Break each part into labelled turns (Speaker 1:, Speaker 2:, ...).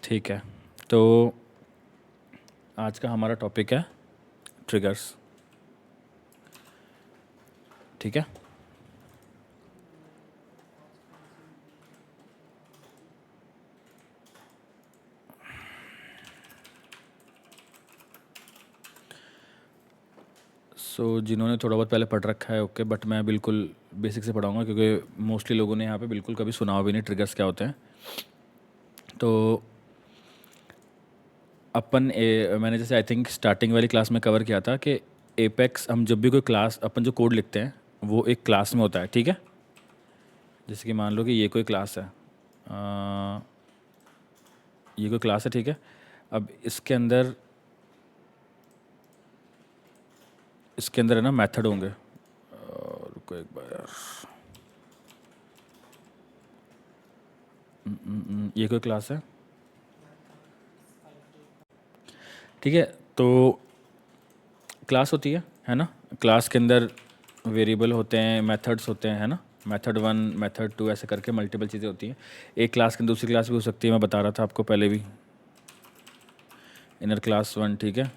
Speaker 1: ठीक है। तो आज का हमारा टॉपिक है ट्रिगर्स। ठीक है। जिन्होंने थोड़ा बहुत पहले पढ़ रखा है ओके, बट मैं बिल्कुल बेसिक से पढ़ाऊँगा क्योंकि मोस्टली लोगों ने यहाँ पे बिल्कुल कभी सुना भी नहीं ट्रिगर्स क्या होते हैं। तो मैंने जैसे आई थिंक स्टार्टिंग वाली क्लास में कवर किया था कि एपेक्स, हम जब भी कोई क्लास अपन जो कोड लिखते हैं वो एक क्लास में होता है। ठीक है। जैसे कि मान लो कि ये कोई क्लास है, ये कोई क्लास है। ठीक है। अब इसके अंदर है ना मेथड होंगे। रुको एक बार यार, ये कोई क्लास है। ठीक है। तो क्लास होती है ना। क्लास के अंदर वेरिएबल होते हैं, मेथड्स होते हैं, है ना। मेथड 1 मेथड 2 ऐसे करके मल्टीपल चीज़ें होती हैं। एक क्लास के अंदर दूसरी क्लास भी हो सकती है, मैं बता रहा था आपको पहले भी। इनर क्लास 1, ठीक है,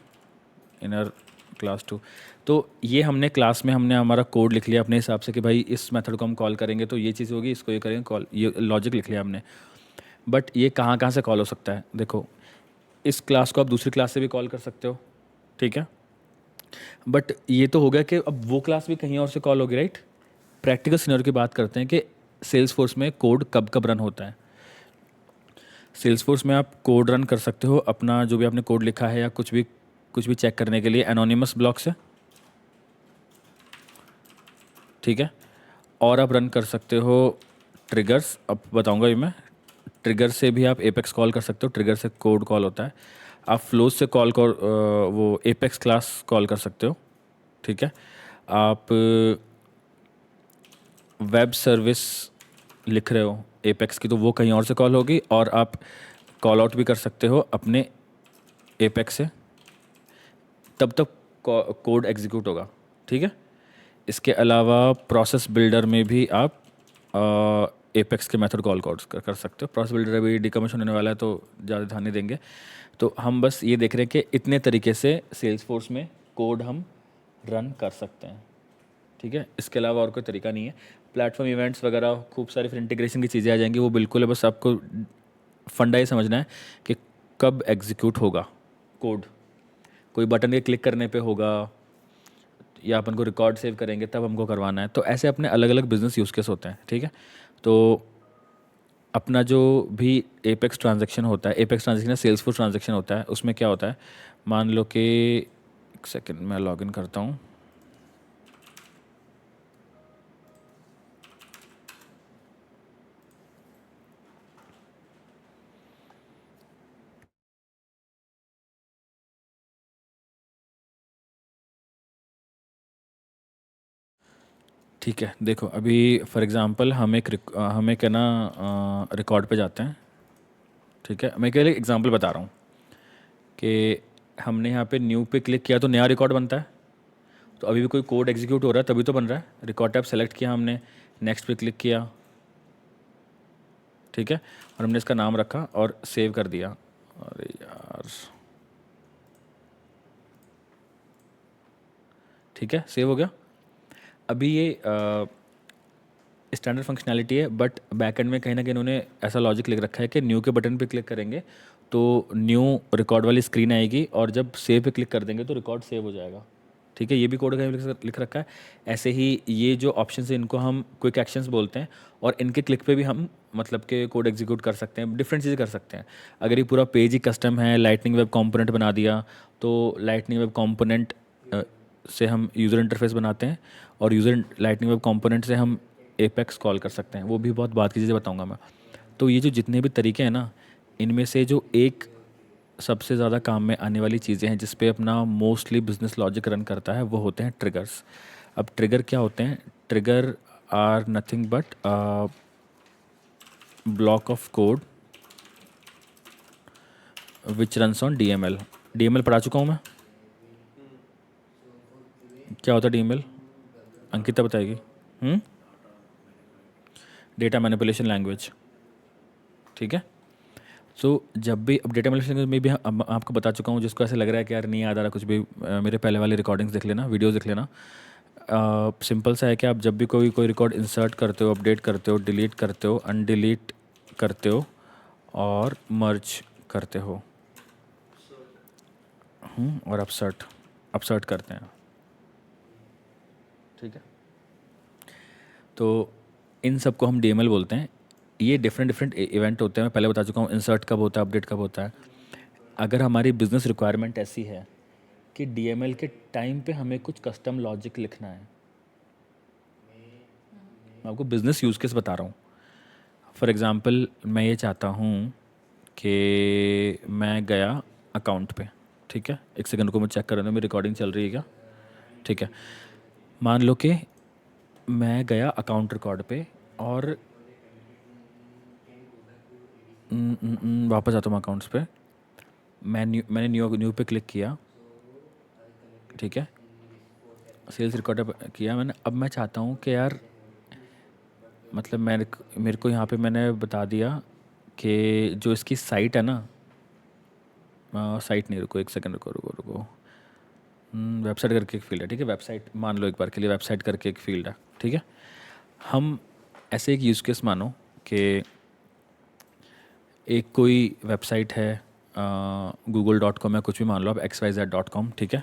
Speaker 1: इनर क्लास 2। तो ये हमने क्लास में हमने हमारा कोड लिख लिया अपने हिसाब से कि भाई इस मेथड को हम कॉल करेंगे तो ये चीज़ होगी, इसको ये करेंगे कॉल, ये लॉजिक लिख लिया हमने। बट ये कहाँ कहाँ से कॉल हो सकता है, देखो इस क्लास को आप दूसरी क्लास से भी कॉल कर सकते हो। ठीक है। बट ये तो हो गया कि अब वो क्लास भी कहीं और से कॉल होगी, राइट। प्रैक्टिकल सिनेरियो की बात करते हैं कि सेल्स फोर्स में कोड कब कब रन होता है। सेल्स फोर्स में आप कोड रन कर सकते हो अपना, जो भी आपने कोड लिखा है या कुछ भी चेक करने के लिए एनोनिमस ब्लॉक से। ठीक है। और आप रन कर सकते हो ट्रिगर्स, अब बताऊंगा ये मैं। ट्रिगर से भी आप एपेक्स कॉल कर सकते हो, ट्रिगर से कोड कॉल होता है। आप फ्लोज से वो एपेक्स क्लास कॉल कर सकते हो। ठीक है। आप वेब सर्विस लिख रहे हो एपेक्स की तो वो कहीं और से कॉल होगी, और आप कॉल आउट भी कर सकते हो अपने एपेक्स से, तब तक कोड एग्जीक्यूट होगा। ठीक है। इसके अलावा प्रोसेस बिल्डर में भी आप एपेक्स के मेथड कॉल कर सकते हो। प्रोसेस बिल्डर अभी डिकमीशन होने वाला है तो ज़्यादा ध्यान नहीं देंगे। तो हम बस ये देख रहे हैं कि इतने तरीके से सेल्स फोर्स में कोड हम रन कर सकते हैं। ठीक है। इसके अलावा और कोई तरीका नहीं है। प्लेटफॉर्म इवेंट्स वगैरह खूब सारी फिर इंटीग्रेशन की चीज़ें आ जाएंगी, वो बिल्कुल है, बस आपको फंडा ये समझना है कि कब एग्जीक्यूट होगा कोड। कोई बटन के क्लिक करने पे होगा, या अपन को रिकॉर्ड सेव करेंगे तब हमको करवाना है। तो ऐसे अपने अलग अलग बिजनेस यूज़ केस होते हैं। ठीक है। तो अपना जो भी एपेक्स ट्रांजैक्शन होता है, Apex transaction Salesforce transaction होता है, उसमें क्या होता है, मान लो कि एक सेकंड मैं लॉगिन करता हूँ। ठीक है। देखो अभी फॉर एग्जांपल हम एक है ना रिकॉर्ड पे जाते हैं। ठीक है। मैं केवल एक एग्जांपल बता रहा हूँ कि हमने यहाँ पे न्यू पे क्लिक किया तो नया रिकॉर्ड बनता है। तो अभी भी कोई कोड एग्जीक्यूट हो रहा है तभी तो बन रहा है। रिकॉर्ड टैब सेलेक्ट किया हमने, नेक्स्ट पे क्लिक किया। ठीक है। और हमने इसका नाम रखा और सेव कर दिया। अरे यार, ठीक है, सेव हो गया। अभी ये स्टैंडर्ड फंक्शनैलिटी है, बट बैकएंड में कहीं ना कहीं इन्होंने ऐसा लॉजिक लिख रखा है कि न्यू के बटन पे क्लिक करेंगे तो न्यू रिकॉर्ड वाली स्क्रीन आएगी, और जब सेव पे क्लिक कर देंगे तो रिकॉर्ड सेव हो जाएगा। ठीक है। ये भी कोड कहीं लिख रखा है। ऐसे ही ये जो ऑप्शन है इनको हम क्विक एक्शंस बोलते हैं, और इनके क्लिक पे भी हम मतलब के कोड एग्जीक्यूट कर सकते हैं, डिफरेंट चीज़ें कर सकते हैं। अगर ये पूरा पेज ही कस्टम है, लाइटनिंग वेब कंपोनेंट बना दिया, तो लाइटनिंग वेब कंपोनेंट से हम यूज़र इंटरफेस बनाते हैं, और यूज़र लाइटनिंग वेब कंपोनेंट से हम एपेक्स कॉल कर सकते हैं। वो भी बहुत बात की चीज़ें बताऊंगा मैं। तो ये जो जितने भी तरीके हैं ना, इनमें से जो एक सबसे ज़्यादा काम में आने वाली चीज़ें हैं जिस पे अपना मोस्टली बिजनेस लॉजिक रन करता है, वो होते हैं ट्रिगर्स। अब ट्रिगर क्या होते हैं? Trigger are nothing but block of code which runs on DML. DML पढ़ा चुका हूँ मैं। क्या होता है डीएमएल? अंकिता बताएगी। Data manipulation language. ठीक है। सो जब भी अब डेटा मैनिपुलेशन में भी आपको बता चुका हूँ, जिसको ऐसे लग रहा है कि यार नहीं याद आ रहा कुछ भी, मेरे पहले वाले रिकॉर्डिंग्स देख लेना, वीडियोस देख लेना। सिंपल सा है कि आप जब भी कोई कोई रिकॉर्ड इंसर्ट करते हो, अपडेट करते हो, डिलीट करते हो, अनडिलीट करते हो और मर्ज करते हो, और अपसर्ट अपसर्ट करते हैं, ठीक है। तो इन सब को हम डीएमएल बोलते हैं। ये डिफरेंट डिफरेंट इवेंट होते हैं, मैं पहले बता चुका हूँ, इंसर्ट कब होता है, अपडेट कब होता है। अगर हमारी बिजनेस रिक्वायरमेंट ऐसी है कि डीएमएल के टाइम पे हमें कुछ कस्टम लॉजिक लिखना है, मैं आपको बिजनेस यूज़ केस बता रहा हूँ। फॉर एग्ज़ाम्पल मैं ये चाहता हूँ कि मैं गया अकाउंट पे, ठीक है, एक सेकंड को मैं चेक कर रहा हूँ मेरी रिकॉर्डिंग चल रही है क्या, ठीक है। मान लो कि मैं गया अकाउंट रिकॉर्ड पे और वापस आता हूँ अकाउंट्स पे, मैंने न्यू पे क्लिक किया, ठीक है, सेल्स रिकॉर्ड पे किया मैंने। अब मैं चाहता हूँ कि यार मतलब मेरे को यहाँ पे मैंने बता दिया कि जो इसकी साइट है ना, साइट नहीं, रुको एक सेकंड, रुको रुको रुको, वेबसाइट करके एक फील्ड है, ठीक है, वेबसाइट मान लो एक बार के लिए, वेबसाइट करके एक फील्ड है, ठीक है। हम ऐसे एक यूज़ केस मानो कि एक कोई वेबसाइट है, google.com या कुछ भी मान लो आप, xyz.com, ठीक है,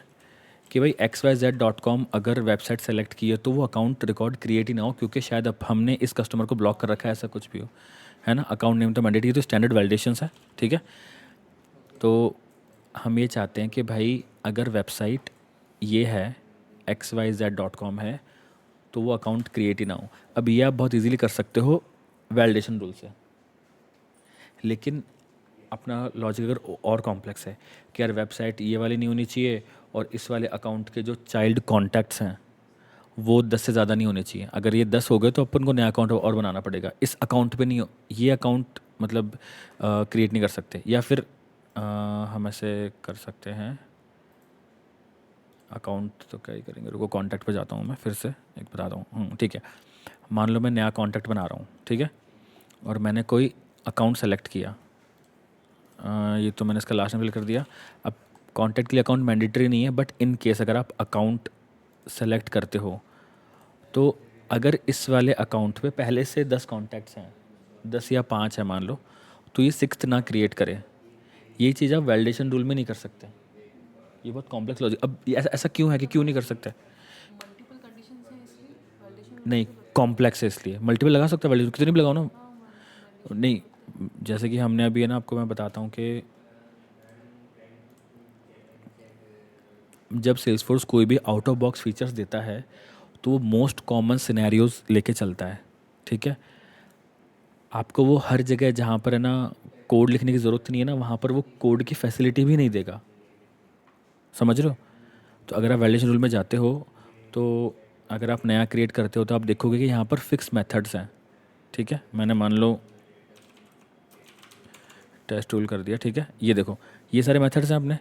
Speaker 1: कि भाई xyz.com अगर वेबसाइट सेलेक्ट की है तो वो अकाउंट रिकॉर्ड क्रिएट ही ना हो, क्योंकि शायद अब हमने इस कस्टमर को ब्लॉक कर रखा है, ऐसा कुछ भी हो, है ना। अकाउंट नेम तो मैंडेटरी, तो स्टैंडर्ड वैलिडेशंस है, ठीक है। तो हम ये चाहते हैं कि भाई अगर वेबसाइट ये है xyz.com है तो वो अकाउंट क्रिएट ही ना हो। अब ये आप बहुत इजीली कर सकते हो वैलिडेशन रूल से, लेकिन अपना लॉजिक अगर और कॉम्प्लेक्स है कि यार वेबसाइट ये वाली नहीं होनी चाहिए और इस वाले अकाउंट के जो चाइल्ड कॉन्टैक्ट्स हैं वो 10 से ज़्यादा नहीं होने चाहिए। अगर ये 10 हो गए तो अपन को नया अकाउंट और बनाना पड़ेगा, इस अकाउंट पे नहीं ये अकाउंट मतलब क्रिएट नहीं कर सकते। या फिर हम ऐसे कर सकते हैं, अकाउंट तो क्या ही करेंगे, रुको कॉन्टैक्ट पे जाता हूँ मैं फिर से, एक बताता हूँ, ठीक है। मान लो मैं नया कॉन्टैक्ट बना रहा हूँ, ठीक है, और मैंने कोई अकाउंट सेलेक्ट किया, ये तो मैंने इसका लास्ट में फिल कर दिया। अब कॉन्टैक्ट के लिए अकाउंट मैंडेटरी नहीं है, बट इन केस अगर आप अकाउंट सेलेक्ट करते हो तो अगर इस वाले अकाउंट पे पहले से 10 कॉन्टैक्ट्स हैं, 10 या 5 है मान लो, तो ये सिक्स्थ ना क्रिएट करे। ये चीज़ आप वैलिडेशन रूल में नहीं कर सकते, ये बहुत कॉम्प्लेक्स लॉजिक। अब ऐसा ऐसा क्यों है कि क्यों नहीं कर सकते? नहीं, कॉम्प्लेक्स है इसलिए मल्टीपल लगा सकते हैं, वैल्यू कितनी भी लगाओ ना। नहीं, जैसे कि हमने अभी है ना, आपको मैं बताता हूँ कि जब सेल्सफोर्स कोई भी आउट ऑफ बॉक्स फीचर्स देता है तो वो मोस्ट कॉमन सिनेरियोज लेके चलता है, ठीक है। आपको वो हर जगह जहाँ पर है ना कोड लिखने की ज़रूरत नहीं है ना, वहाँ पर वो कोड की फैसिलिटी भी नहीं देगा, समझ रहे हो। तो अगर आप वैलिडेशन रूल में जाते हो तो अगर आप नया क्रिएट करते हो तो आप देखोगे कि यहाँ पर फिक्स मेथड्स हैं, ठीक है। मैंने मान लो टेस्ट टूल कर दिया, ठीक है, ये देखो ये सारे मेथड्स हैं अपने।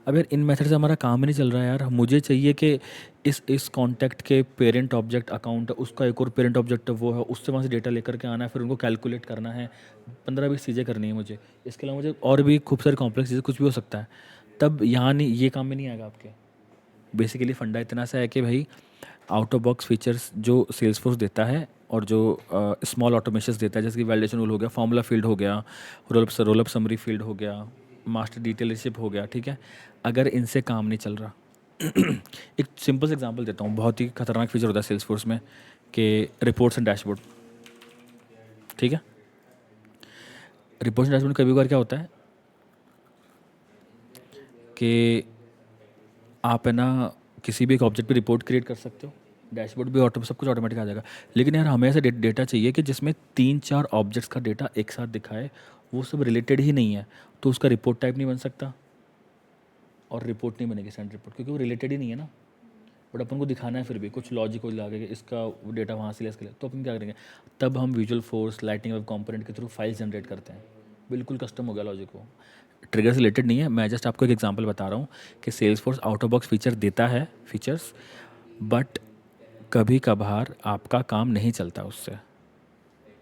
Speaker 1: अब यार इन मेथड से हमारा काम ही नहीं चल रहा है यार, मुझे चाहिए कि इस कॉन्टैक्ट के पेरेंट ऑब्जेक्ट अकाउंट है, उसका एक और पेरेंट ऑब्जेक्ट है वो है, उससे वहाँ से डेटा लेकर के आना है, फिर उनको कैलकुलेट करना है, 15-20 चीज़ें करनी है मुझे। इसके अलावा मुझे और भी खूब सारी कॉम्प्लेक्स चीज़ें कुछ भी हो सकता है, तब यहाँ नहीं, ये काम में नहीं आएगा आपके। बेसिकली फंडा इतना सा है कि भाई आउट ऑफ बॉक्स फीचर्स जो सेल्सफोर्स देता है और जो स्मॉल ऑटोमेशंस देता है, जैसे कि वैलिडेशन रूल हो गया, फार्मूला फील्ड हो गया, रोल अप समरी फील्ड हो गया, मास्टर डिटेलरशिप हो गया, ठीक है। अगर इनसे काम नहीं चल रहा एक सिंपल से एग्जांपल देता हूँ, बहुत ही खतरनाक फीचर होता है सेल्सफोर्स में कि रिपोर्ट्स एंड डैशबोर्ड, ठीक है। रिपोर्ट्स एंड डैशबोर्ड कभी बार क्या होता है कि आप है ना किसी भी एक ऑब्जेक्ट पे रिपोर्ट क्रिएट कर सकते हो, डैशबोर्ड भी ऑटो सब कुछ ऑटोमेटिक आ जाएगा, लेकिन यार हमें ऐसा डेटा चाहिए कि जिसमें 3-4 ऑब्जेक्ट्स का डेटा एक साथ दिखाए, वो सब रिलेटेड ही नहीं है, तो उसका रिपोर्ट टाइप नहीं बन सकता और रिपोर्ट नहीं बनेगी स्टैंडर्ड रिपोर्ट, क्योंकि वो रिलेटेड ही नहीं है ना। बट अपन को दिखाना है फिर भी कुछ लॉजिक को लगा के इसका डेटा वहाँ से ले इसके लिए, तो अपन क्या करेंगे, तब हम visual force lighting web component के थ्रू फाइल्स जनरेट करते हैं। बिल्कुल कस्टम हो गया लॉजिक, वो ट्रिगर से रिलेटेड नहीं है। मैं जस्ट आपको एक एग्जांपल बता रहा हूँ कि Salesforce out of box feature देता है फीचर्स, बट कभी कभार आपका काम नहीं चलता उससे,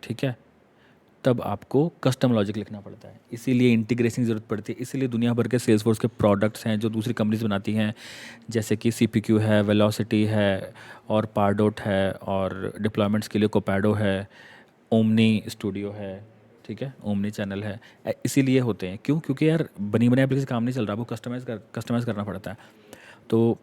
Speaker 1: ठीक है। तब आपको कस्टम लॉजिक लिखना पड़ता है, इसीलिए इंटीग्रेशन की ज़रूरत पड़ती है। इसीलिए दुनिया भर के सेल्सफोर्स के प्रोडक्ट्स हैं जो दूसरी कंपनीज बनाती हैं, जैसे कि CPQ है, वेलोसिटी है, और पारडोट है, और डिप्लॉयमेंट्स के लिए कोपैडो है, ओमनी स्टूडियो है, ठीक है, ओमनी चैनल है। इसीलिए होते हैं, क्यों? क्योंकि यार बनी बनाई एप्लीकेशन काम नहीं चल रहा, आपको कस्टमाइज़ करना पड़ता है। तो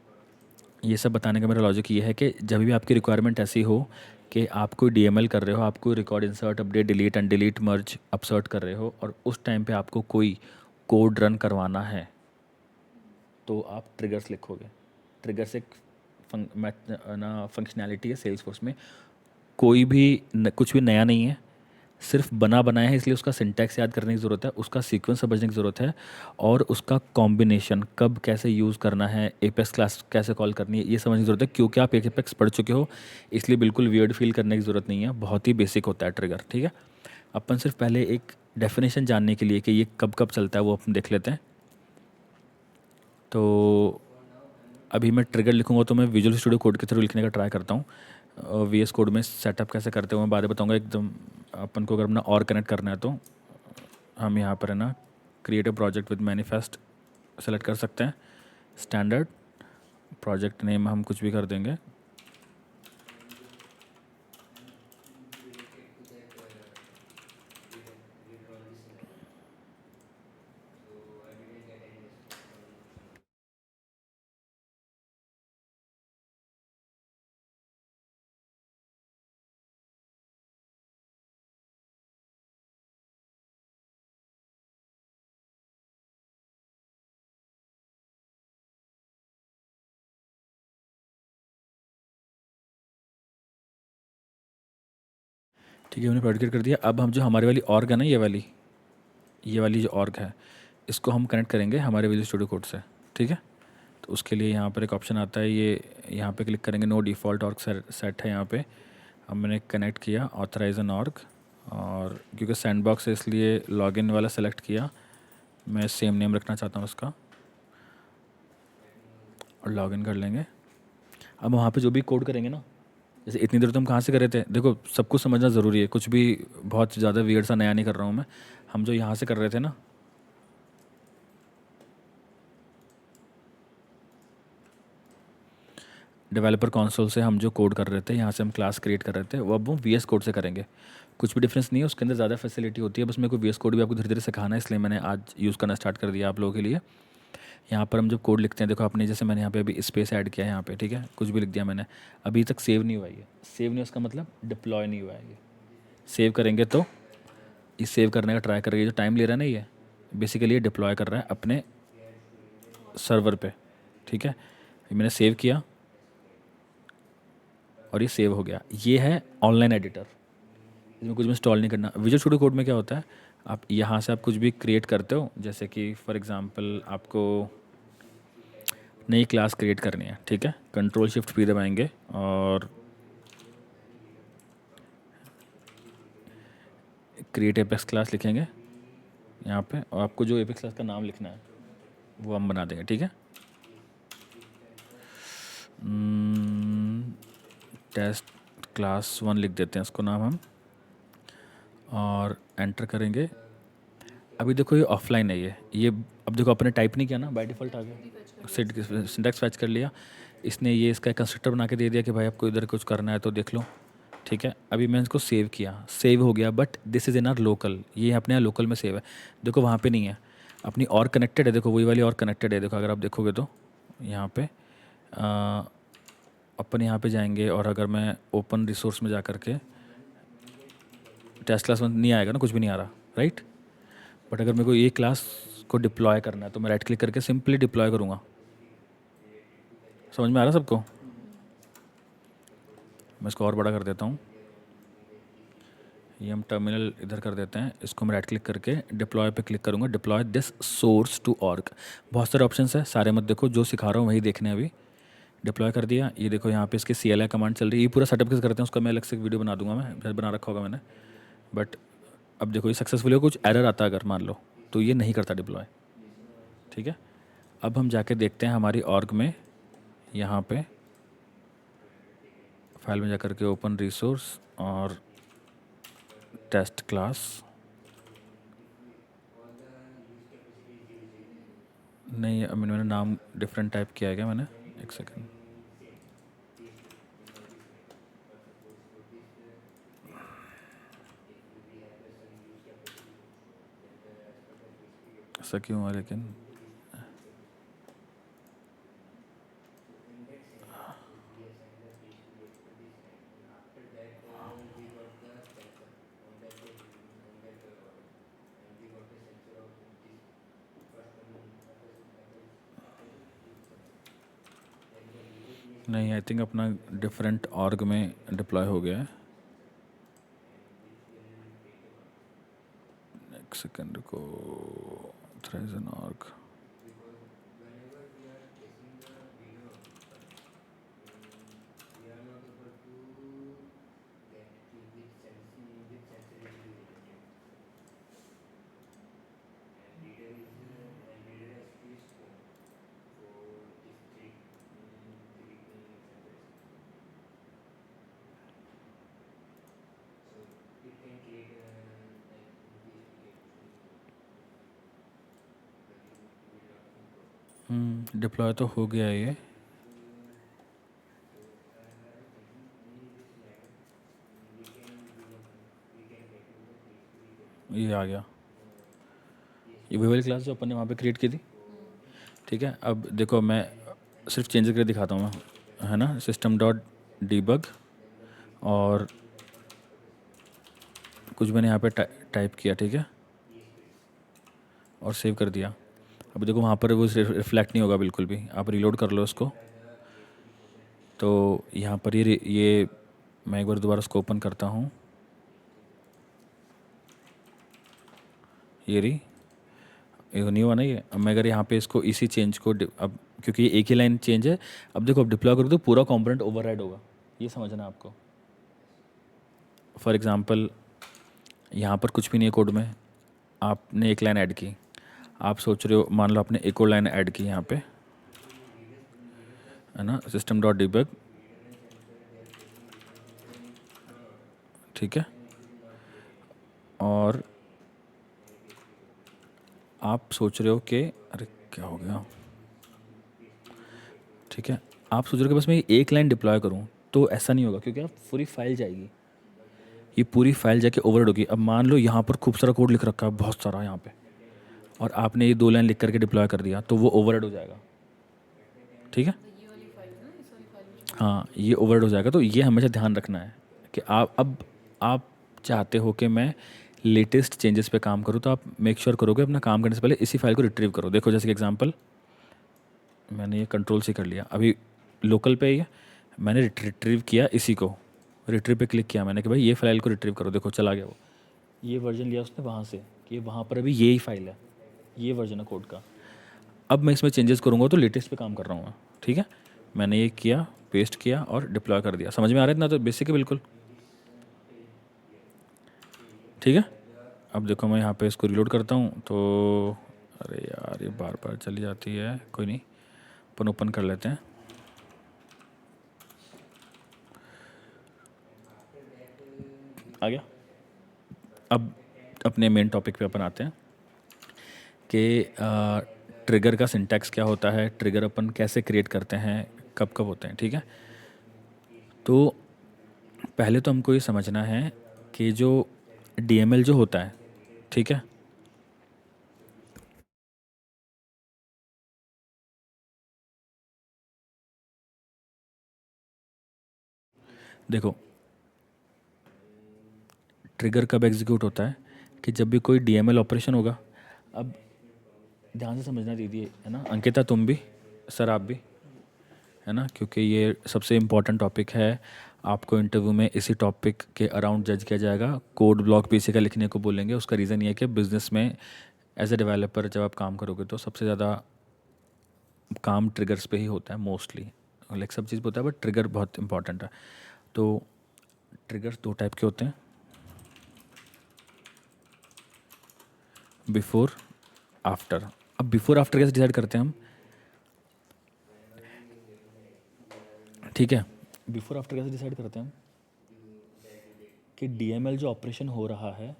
Speaker 1: ये सब बताने का मेरा लॉजिक ये है कि जब भी आपकी रिक्वायरमेंट ऐसी हो कि आप कोई DML कर रहे हो, आप कोई रिकॉर्ड इंसर्ट अपडेट डिलीट अनडिलीट मर्ज अपसर्ट कर रहे हो, और उस टाइम पे आपको कोई कोड रन करवाना है, तो आप ट्रिगर्स लिखोगे। ट्रिगर्स एक फंक्शनैलिटी है सेल्सफोर्स में। कोई भी कुछ भी नया नहीं है, सिर्फ बना बनाया है, इसलिए उसका सिंटैक्स याद करने की ज़रूरत है, उसका सीक्वेंस समझने की ज़रूरत है, और उसका कॉम्बिनेशन कब कैसे यूज़ करना है, एपेक्स क्लास कैसे कॉल करनी है, ये समझने की ज़रूरत है। क्योंकि आप एपेक्स पढ़ चुके हो, इसलिए बिल्कुल वियर्ड फील करने की ज़रूरत नहीं है, बहुत ही बेसिक होता है ट्रिगर, ठीक है। अपन सिर्फ पहले एक डेफिनेशन जानने के लिए कि ये कब कब चलता है वो अपन देख लेते हैं। तो अभी मैं ट्रिगर लिखूंगा तो मैं विजुअल स्टूडियो कोड के थ्रू लिखने का ट्राई करता हूँ। VS कोड में सेटअप कैसे करते हो मैं बाद में बताऊंगा एकदम। अपन को अगर अपना और कनेक्ट करना है तो हम यहाँ पर है ना, create a project with manifest select कर सकते हैं। स्टैंडर्ड प्रोजेक्ट नेम हम कुछ भी कर देंगे। ठीक है, हमने प्रोजेक्ट कर दिया। अब हम जो हमारी वाली ऑर्ग है ना, ये वाली जो ऑर्ग है, इसको हम कनेक्ट करेंगे हमारे विजुअल स्टूडियो कोड से, ठीक है। तो उसके लिए यहाँ पर एक ऑप्शन आता है, ये यहाँ पे क्लिक करेंगे, नो डिफ़ॉल्ट ऑर्ग सेट है यहाँ पे। अब मैंने कनेक्ट किया ऑथराइज एन ऑर्ग, और क्योंकि सैंडबॉक्स है इसलिए लॉगिन वाला सेलेक्ट किया। मैं सेम नेम रखना चाहता हूँ उसका, और लॉगिन कर लेंगे। अब वहाँ पे जो भी कोड करेंगे ना, जैसे इतनी देर तो हम कहाँ से कर रहे थे, देखो सब कुछ समझना ज़रूरी है, कुछ भी बहुत ज़्यादा वियर्ड सा नया नहीं कर रहा हूँ मैं। हम जो यहाँ से कर रहे थे ना, डेवलपर कंसोल से हम जो कोड कर रहे थे, यहाँ से हम क्लास क्रिएट कर रहे थे, वो अब हम VS कोड से करेंगे। कुछ भी डिफरेंस नहीं है, उसके अंदर ज़्यादा फैसिलिटी होती है। बस मेरे को VS कोड भी आपको धीरे धीरे सिखाना है, इसलिए मैंने आज यूज़ करना स्टार्ट कर दिया आप लोगों के लिए। यहाँ पर हम जब कोड लिखते हैं, देखो आपने, जैसे मैंने यहाँ पे अभी स्पेस ऐड किया है यहाँ पे, ठीक है, कुछ भी लिख दिया मैंने, अभी तक सेव नहीं हुआ है। सेव नहीं, उसका मतलब डिप्लॉय नहीं हुआ है। ये सेव करेंगे तो इस सेव करने का ट्राई करेंगे, जो टाइम ले रहा है ना, ये बेसिकली ये डिप्लॉय कर रहा है अपने सर्वर पे, ठीक है। ये मैंने सेव किया और ये सेव हो गया। ये है ऑनलाइन एडिटर, इसमें कुछ इंस्टॉल नहीं करना। विजुअल स्टूडियो कोड में क्या होता है, आप यहाँ से आप कुछ भी क्रिएट करते हो, जैसे कि फॉर एग्जांपल आपको नई क्लास क्रिएट करनी है, ठीक है, Ctrl+Shift+P दबाएंगे और क्रिएट एपेक्स क्लास लिखेंगे यहाँ पे, और आपको जो एपेक्स क्लास का नाम लिखना है वो हम बना देंगे, ठीक है। टेस्ट क्लास 1 लिख देते हैं इसको नाम हम, और एंटर करेंगे। अभी देखो ये ऑफलाइन है ये अब देखो अपने टाइप नहीं किया ना, बाय डिफ़ॉल्ट आ गया, सिंटैक्स फैच कर लिया इसने। ये इसका कंस्ट्रक्टर बना के दे दिया कि भाई आपको इधर कुछ करना है तो देख लो, ठीक है। अभी मैंने इसको सेव किया, सेव हो गया, but this is in are local, ये अपने यहाँ लोकल में सेव है। देखो वहाँ पे नहीं है, अपनी और कनेक्टेड है, देखो वही वाली और कनेक्टेड है। देखो अगर आप देखोगे तो यहाँ पे अपन यहाँ पे जाएंगे, और अगर मैं ओपन रिसोर्स में जा कर के, टेस्ट क्लास में नहीं आएगा ना, कुछ भी नहीं आ रहा, राइट। बट अगर मेरे को ये क्लास को डिप्लॉय करना है तो मैं राइट क्लिक करके सिंपली डिप्लॉय करूँगा। समझ में आ रहा सबको? मैं इसको और बड़ा कर देता हूँ, ये हम टर्मिनल इधर कर देते हैं, इसको मैं राइट क्लिक करके डिप्लॉय पे क्लिक करूँगा, deploy this source to org. बहुत सारे ऑप्शंस है, सारे मत देखो, जो सिखा रहा हूँ वही देखने हैं। अभी डिप्लॉय कर दिया, ये देखो यहाँ पे इसकी CLI कमांड चल रही है। ये पूरा सेटअप कैसे करते हैं उसका मैं अलग से वीडियो बना दूंगा, मैं शायद बना रखा होगा मैंने। बट अब देखो ये सक्सेसफुल हो, कुछ एरर आता है अगर मान लो, तो ये नहीं करता डिप्लॉय, ठीक है। अब हम जाके देखते हैं हमारी ऑर्ग में, यहाँ पे फाइल में जाकर के ओपन रिसोर्स और टेस्ट क्लास, नहीं, मैंने नाम डिफरेंट टाइप किया है क्या मैंने? एक सेकंड। ऐसा क्यों हुआ लेकिन? नहीं, आई थिंक अपना डिफरेंट ऑर्ग में डिप्लॉय हो गया है। एक सेकंड को, थ्रेजन ऑर्ग। डिप्लॉय तो हो गया है ये आ गया। ये वही वाली क्लास जो अपन ने वहाँ पे क्रिएट की थी, ठीक है। अब देखो मैं सिर्फ चेंज करके दिखाता हूँ मैं, है ना। सिस्टम डॉट डीबग और कुछ मैंने यहाँ पे टाइप किया, ठीक है, और सेव कर दिया। अब देखो वहाँ पर वो रिफ्लेक्ट नहीं होगा बिल्कुल भी। आप रीलोड कर लो उसको, तो यहाँ पर ये मैं एक बार दोबारा उसको ओपन करता हूँ। ये नहीं हुआ ना ये। अब मैं अगर यहाँ पे इसको इसी चेंज को अब क्योंकि ये एक ही लाइन चेंज है, अब देखो अब डिप्लॉय करो तो पूरा कंपोनेंट ओवरराइड होगा, ये समझना है आपको। फॉर एग्जांपल यहाँ पर कुछ भी नहीं है कोड में, आपने एक लाइन ऐड की। आप सोच रहे हो, मान लो आपने एक और लाइन ऐड की यहाँ पे, है ना, सिस्टम डॉट डिबग, ठीक है। और आप सोच रहे हो कि अरे क्या हो गया, ठीक है। आप सोच रहे हो कि बस मैं एक लाइन डिप्लॉय करूँ, तो ऐसा नहीं होगा क्योंकि आप पूरी फाइल जाएगी, ये पूरी फाइल जाके ओवरलोड होगी। अब मान लो यहाँ पर खूब सारा कोड लिख रखा है, बहुत सारा यहाँ पे, और आपने ये 2 लाइन लिख करके डिप्लॉय कर दिया, तो वो ओवरलोड हो जाएगा, ठीक है। हाँ, ये ओवरलोड हो जाएगा। तो ये हमेशा ध्यान रखना है कि आप चाहते हो कि मैं लेटेस्ट चेंजेस पे काम करूँ, तो आप मेक श्योर करोगे अपना काम करने से पहले इसी फाइल को रिट्रीव करो। देखो जैसे कि एग्जांपल मैंने ये कंट्रोल से कर लिया, अभी लोकल पे ही है, मैंने रिट्रीव किया इसी को, रिट्रीव पे क्लिक किया मैंने कि भाई ये फाइल को रिट्रीव करो, देखो चला गया वो। ये वर्जन लिया उसने वहाँ से कि वहाँ पर अभी यही फाइल है, ये वर्जन है कोड का। अब मैं इसमें चेंजेस करूँगा तो लेटेस्ट पे काम कर रहा हूँ मैं, ठीक है। मैंने ये किया, पेस्ट किया और डिप्लॉय कर दिया। समझ में आ रहा है इतना? तो बेसिक है बिल्कुल, ठीक है। अब देखो मैं यहाँ पे इसको रीलोड करता हूँ तो अरे यार ये बार बार चली जाती है, कोई नहीं, अपन ओपन कर लेते हैं। आ गया। अब अपने मेन टॉपिक पे अपन आते हैं कि ट्रिगर का सिंटैक्स क्या होता है, ट्रिगर अपन कैसे क्रिएट करते हैं, कब कब होते हैं, ठीक है। तो पहले तो हमको ये समझना है कि जो डीएमएल जो होता है, ठीक है, देखो ट्रिगर कब एग्जीक्यूट होता है कि जब भी कोई डीएमएल ऑपरेशन होगा। अब ध्यान से समझना दीजिए, है ना, अंकिता तुम भी, सर आप भी, है ना, क्योंकि ये सबसे इम्पॉर्टेंट टॉपिक है। आपको इंटरव्यू में इसी टॉपिक के अराउंड जज किया जाएगा। कोड ब्लॉक पीसी का लिखने को बोलेंगे, उसका रीज़न ये है कि बिज़नेस में एज ए डेवलपर जब आप काम करोगे तो सबसे ज़्यादा काम ट्रिगर्स पे ही होता है मोस्टली। लाइक सब चीज़ पे होता है बट ट्रिगर बहुत इंपॉर्टेंट है। तो ट्रिगर्स 2 टाइप के होते हैं, बिफोर, आफ्टर। अब बिफोर आफ्टर कैसे डिसाइड करते हैं हम, ठीक है। बिफोर आफ्टर कैसे डिसाइड करते हैं हम कि डीएमएल जो ऑपरेशन हो रहा है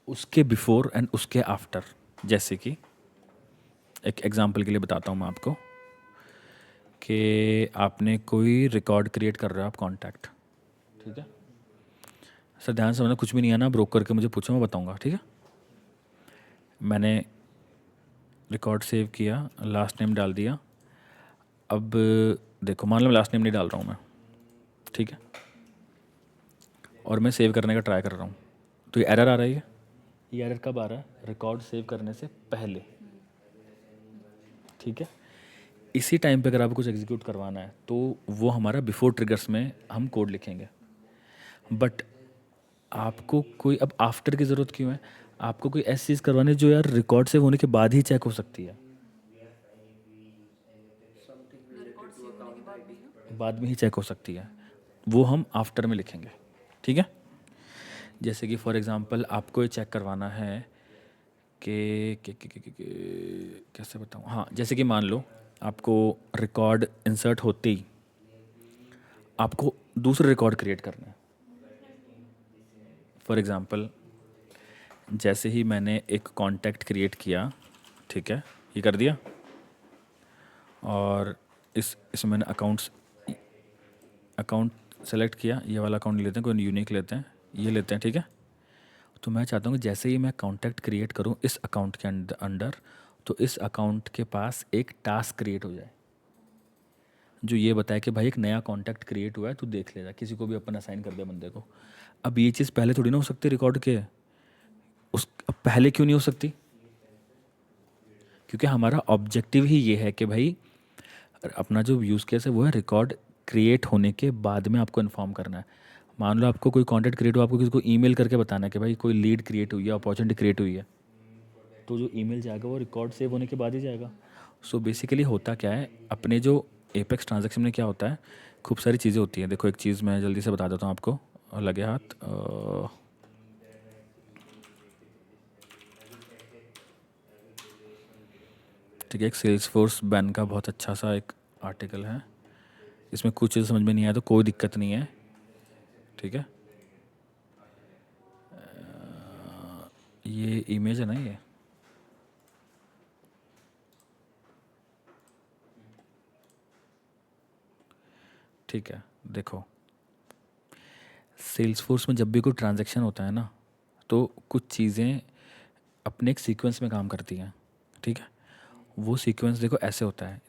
Speaker 1: उसके बिफोर एंड उसके आफ्टर। जैसे कि एक एग्जांपल के लिए बताता हूँ मैं आपको कि आपने कोई रिकॉर्ड क्रिएट कर रहे हो आप कॉन्टैक्ट, ठीक है सर, ध्यान से समझना, कुछ भी नहीं है ना, ब्रोक करके मुझे पूछो, मैं बताऊँगा, ठीक है। मैंने रिकॉर्ड सेव किया, लास्ट नेम डाल दिया। अब देखो, मान लो मैं लास्ट नेम नहीं डाल रहा हूँ मैं, ठीक है, और मैं सेव करने का ट्राई कर रहा हूँ, तो ये एरर आ रही है। ये एरर कब आ रहा है? रिकॉर्ड सेव करने से पहले, ठीक है। इसी टाइम पे अगर आपको कुछ एग्जीक्यूट करवाना है तो वो हमारा बिफोर ट्रिगर्स में हम कोड लिखेंगे। बट आपको कोई अब आफ्टर की ज़रूरत क्यों है? आपको कोई ऐसी चीज़ करवानी है जो यार रिकॉर्ड सेव होने के बाद ही चेक हो सकती है, बाद में ही चेक हो सकती है, वो हम आफ्टर में लिखेंगे, ठीक है। जैसे कि फॉर एग्जांपल आपको ये चेक करवाना है कि कैसे बताऊँ, हाँ, जैसे कि मान लो आपको रिकॉर्ड इंसर्ट होते ही आपको दूसरा रिकॉर्ड क्रिएट करना है। फॉर एग्जांपल जैसे ही मैंने एक कॉन्टैक्ट क्रिएट किया, ठीक है, ये कर दिया, और इसमें मैंने अकाउंट सेलेक्ट किया, ये वाला अकाउंट लेते हैं, कोई यूनिक लेते हैं, ये लेते हैं, ठीक है। तो मैं चाहता हूँ कि जैसे ही मैं कॉन्टैक्ट क्रिएट करूँ इस अकाउंट के अंडर, तो इस अकाउंट के पास एक टास्क क्रिएट हो जाए जो ये बताए कि भाई एक नया कॉन्टैक्ट क्रिएट हुआ है, तू देख लेगा, किसी को भी अपन असाइन कर दिया बंदे को। अब ये चीज़ पहले थोड़ी ना हो सकती रिकॉर्ड के, अब पहले क्यों नहीं हो सकती? क्योंकि हमारा ऑब्जेक्टिव ही ये है कि भाई अपना जो यूज़ केस है वो है रिकॉर्ड क्रिएट होने के बाद में आपको इन्फॉर्म करना है। मान लो आपको कोई कॉन्टैक्ट क्रिएट हुआ, आपको किसी को ईमेल करके बताना है कि भाई कोई लीड क्रिएट हुई है, अपॉर्चुनिटी क्रिएट हुई है, तो जो ईमेल जाएगा वो रिकॉर्ड सेव होने के बाद ही जाएगा। सो बेसिकली होता क्या है, अपने जो एपेक्स ट्रांजैक्शन में क्या होता है, खूब सारी चीज़ें होती हैं। देखो एक चीज़ मैं जल्दी से बता देता हूँ आपको, लगे हाथ। ठीक है, एक सेल्स फोर्स बैन का बहुत अच्छा सा एक आर्टिकल है, इसमें कुछ चीज़ समझ में नहीं आया तो कोई दिक्कत नहीं है, ठीक है। ये इमेज है ना, ये ठीक है। देखो सेल्स फोर्स में जब भी कोई ट्रांजैक्शन होता है ना, तो कुछ चीज़ें अपने एक सीक्वेंस में काम करती हैं, ठीक है। वो सीक्वेंस देखो ऐसे होता है,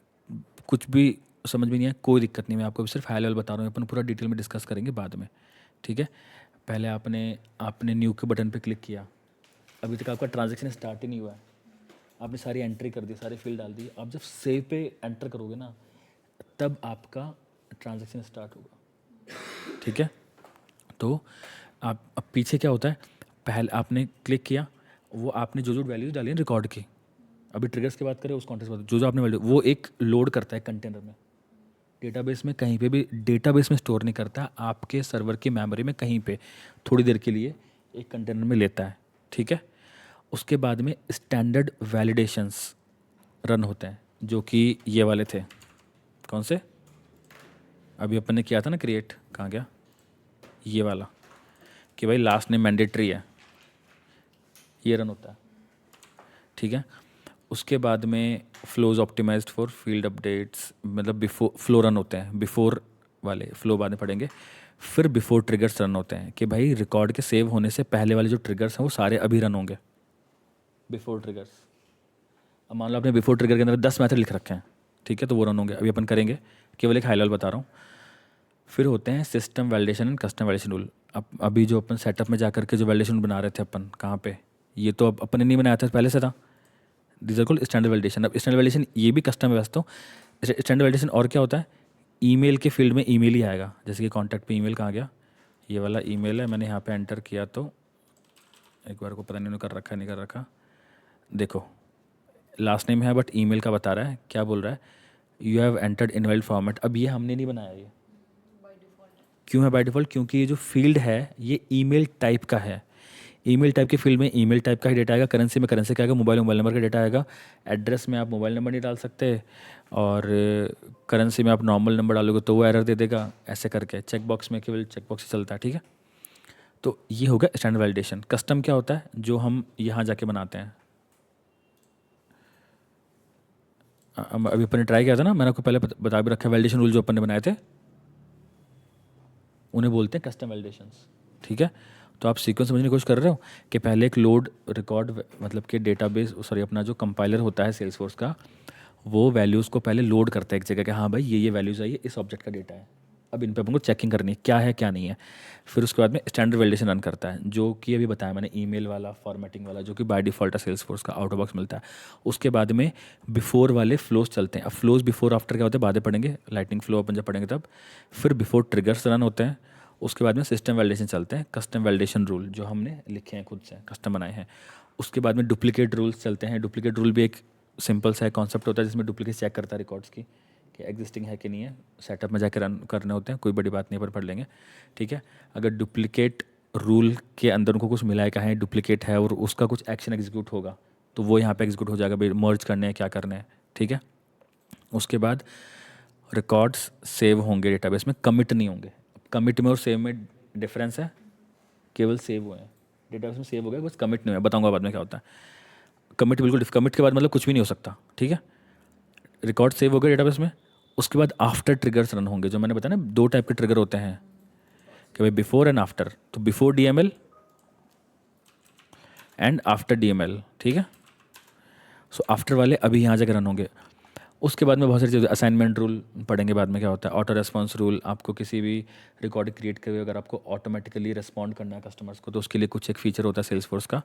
Speaker 1: कुछ भी समझ में नहीं है कोई दिक्कत नहीं, मैं आपको सिर्फ हाई लेवल बता रहा हूँ, अपन पूरा डिटेल में डिस्कस करेंगे बाद में, ठीक है। पहले आपने आपने न्यू के बटन पे क्लिक किया, अभी तक आपका ट्रांजैक्शन स्टार्ट ही नहीं हुआ है, आपने सारी एंट्री कर दी, सारे फील्ड डाल दिए, आप जब सेव पे एंटर करोगे ना तब आपका ट्रांजैक्शन स्टार्ट होगा, ठीक है। तो आप अब पीछे क्या होता है, पहले आपने क्लिक किया, वो आपने जो जो वैल्यूज डाली है रिकॉर्ड की, अभी ट्रिगर्स की बात करें उस कॉन्टेक्स्ट में जो जो आपने वैल्यू, वो एक लोड करता है कंटेनर में, डेटाबेस में कहीं पे भी डेटाबेस में स्टोर नहीं करता, आपके सर्वर की मेमोरी में कहीं पे थोड़ी देर के लिए एक कंटेनर में लेता है, ठीक है। उसके बाद में स्टैंडर्ड वैलिडेशंस रन होते हैं, जो कि ये वाले थे, कौन से अभी अपन ने किया था ना क्रिएट, कहाँ गया ये वाला, कि भाई लास्ट नेम मैंडेटरी है, ये रन होता है, ठीक है। उसके बाद में flows optimized for field updates, मतलब बिफोर फ्लो रन होते हैं, बिफोर वाले फ्लो बाद में पढ़ेंगे। फिर बिफोर ट्रिगर्स रन होते हैं कि भाई रिकॉर्ड के सेव होने से पहले वाले जो ट्रिगर्स हैं वो सारे अभी रन होंगे, बिफोर ट्रिगर्स। अब मान लो आपने बिफोर ट्रिगर के अंदर 10 मैथड लिख रखे हैं, ठीक है, तो वो रन होंगे, अभी अपन करेंगे, केवल एक हाई लेवल बता रहा हूँ। फिर होते हैं system validation and custom validation rule. अब अभी जो अपन सेटअप में जा करके जो वैलिडेशन बना रहे थे अपन, कहाँ पे, ये तो अब अपन ने नहीं बनाया था, पहले से था, this are called standard validation. अब स्टैंडर्ड वैलिडेशन ये भी कस्टम है वैसे तो। स्टैंडर्ड वैलिडेशन और क्या होता है, ईमेल के फील्ड में ईमेल ही आएगा, जैसे कि कॉन्टैक्ट पे ईमेल कहाँ गया, ये वाला ईमेल है, मैंने यहाँ पे एंटर किया तो एक बार को पता नहीं कर रखा है नहीं कर रखा, देखो लास्ट नेम है बट ईमेल का बता रहा है, क्या बोल रहा है, you have entered invalid format. अब ये हमने नहीं बनाया, ये क्यों है बाय डिफ़ॉल्ट, क्योंकि ये जो फील्ड है ये ईमेल टाइप का है, ईमेल टाइप के फील्ड में ईमेल टाइप का ही डेटा आएगा, करेंसी में करेंसी का आएगा, मोबाइल नंबर का डेटा आएगा, एड्रेस में आप मोबाइल नंबर नहीं डाल सकते, और करेंसी में आप नॉर्मल नंबर डालोगे तो वो एरर दे देगा, ऐसे करके चेक बॉक्स में केवल चेक बॉक्स ही चलता है, ठीक है। तो ये होगा स्टैंडर्ड वैलिडेशन। कस्टम क्या होता है, जो हम यहाँ जाके बनाते हैं, अभी अपन ने ट्राई किया था ना, मैंने आपको पहले बता भी रखा है, वैलिडेशन रूल जो अपन ने बनाए थे उन्हें बोलते हैं कस्टम वैलिडेशंस। ठीक है, तो आप सीक्वेंस समझने की कोशिश कर रहे हो कि पहले एक लोड रिकॉर्ड मतलब कि डेटाबेस, सॉरी अपना जो कंपाइलर होता है सेल्सफोर्स का, वो वैल्यूज़ को पहले लोड करता है एक जगह कि हाँ भाई ये वैल्यूज़ आई है, इस ऑब्जेक्ट का डेटा है, अब इन पे अपन को चेकिंग करनी है क्या है क्या नहीं है। फिर उसके बाद में स्टैंडर्ड वैलिडेशन रन करता है, जो कि अभी बताया मैंने ईमेल वाला, फॉर्मेटिंग वाला, जो कि बाय डिफ़ॉल्ट है सेल्सफोर्स का, आउट ऑफ बॉक्स मिलता है। उसके बाद में बिफोर वाले फ्लोज चलते हैं। अब फ्लोज बिफोर आफ्टर क्या होते हैं बातें पढ़ेंगे, लाइटनिंग फ्लो अपन जब पढ़ेंगे तब। फिर बिफोर ट्रिगर्स रन होते हैं। उसके बाद में सिस्टम वैलिडेशन चलते हैं, कस्टम वैलिडेशन रूल जो हमने लिखे हैं खुद से, कस्टम बनाए हैं। उसके बाद में डुप्लीकेट रूल्स चलते हैं। डुप्लीकेट रूल भी एक सिंपल सा कॉन्सेप्ट होता है जिसमें डुप्लीकेट चेक करता है रिकॉर्ड्स की कि एग्जिस्टिंग है कि नहीं है, सेटअप में जाकर रन करने होते हैं, कोई बड़ी बात नहीं, पर पढ़ लेंगे। ठीक है, अगर डुप्लीकेट रूल के अंदर उनको कुछ मिला है, कहाँ डुप्लीकेट है और उसका कुछ एक्शन एग्जीक्यूट होगा तो वो यहाँ पे एग्जीक्यूट हो जाएगा, भाई मर्ज करने हैं क्या करना है। ठीक है, उसके बाद रिकॉर्ड्स सेव होंगे डेटाबेस में, कमिट नहीं होंगे। कमिट में और सेव में डिफरेंस है, केवल सेव हुए हैं, डेटाबेस में सेव हो गया, बस कमिट नहीं हुआ। बताऊंगा बाद में क्या होता है। कमिट बिल्कुल, कमिट के बाद मतलब कुछ भी नहीं हो सकता। ठीक है, रिकॉर्ड सेव हो गए डेटाबेस में। उसके बाद आफ्टर ट्रिगर्स रन होंगे, जो मैंने बताया ना दो टाइप के ट्रिगर होते हैं कि भाई बिफोर एंड आफ्टर। तो before DML and after DML. ठीक है, सो आफ्टर वाले अभी यहाँ जाकर रन होंगे। उसके बाद में बहुत सारी चीज़ें, असाइनमेंट रूल पढ़ेंगे बाद में क्या होता है, ऑटो रेस्पॉन्स रूल, आपको किसी भी रिकॉर्ड क्रिएट करके अगर आपको ऑटोमेटिकली रिस्पॉन्ड करना है कस्टमर्स को तो उसके लिए कुछ एक फीचर होता है सेल्सफोर्स का।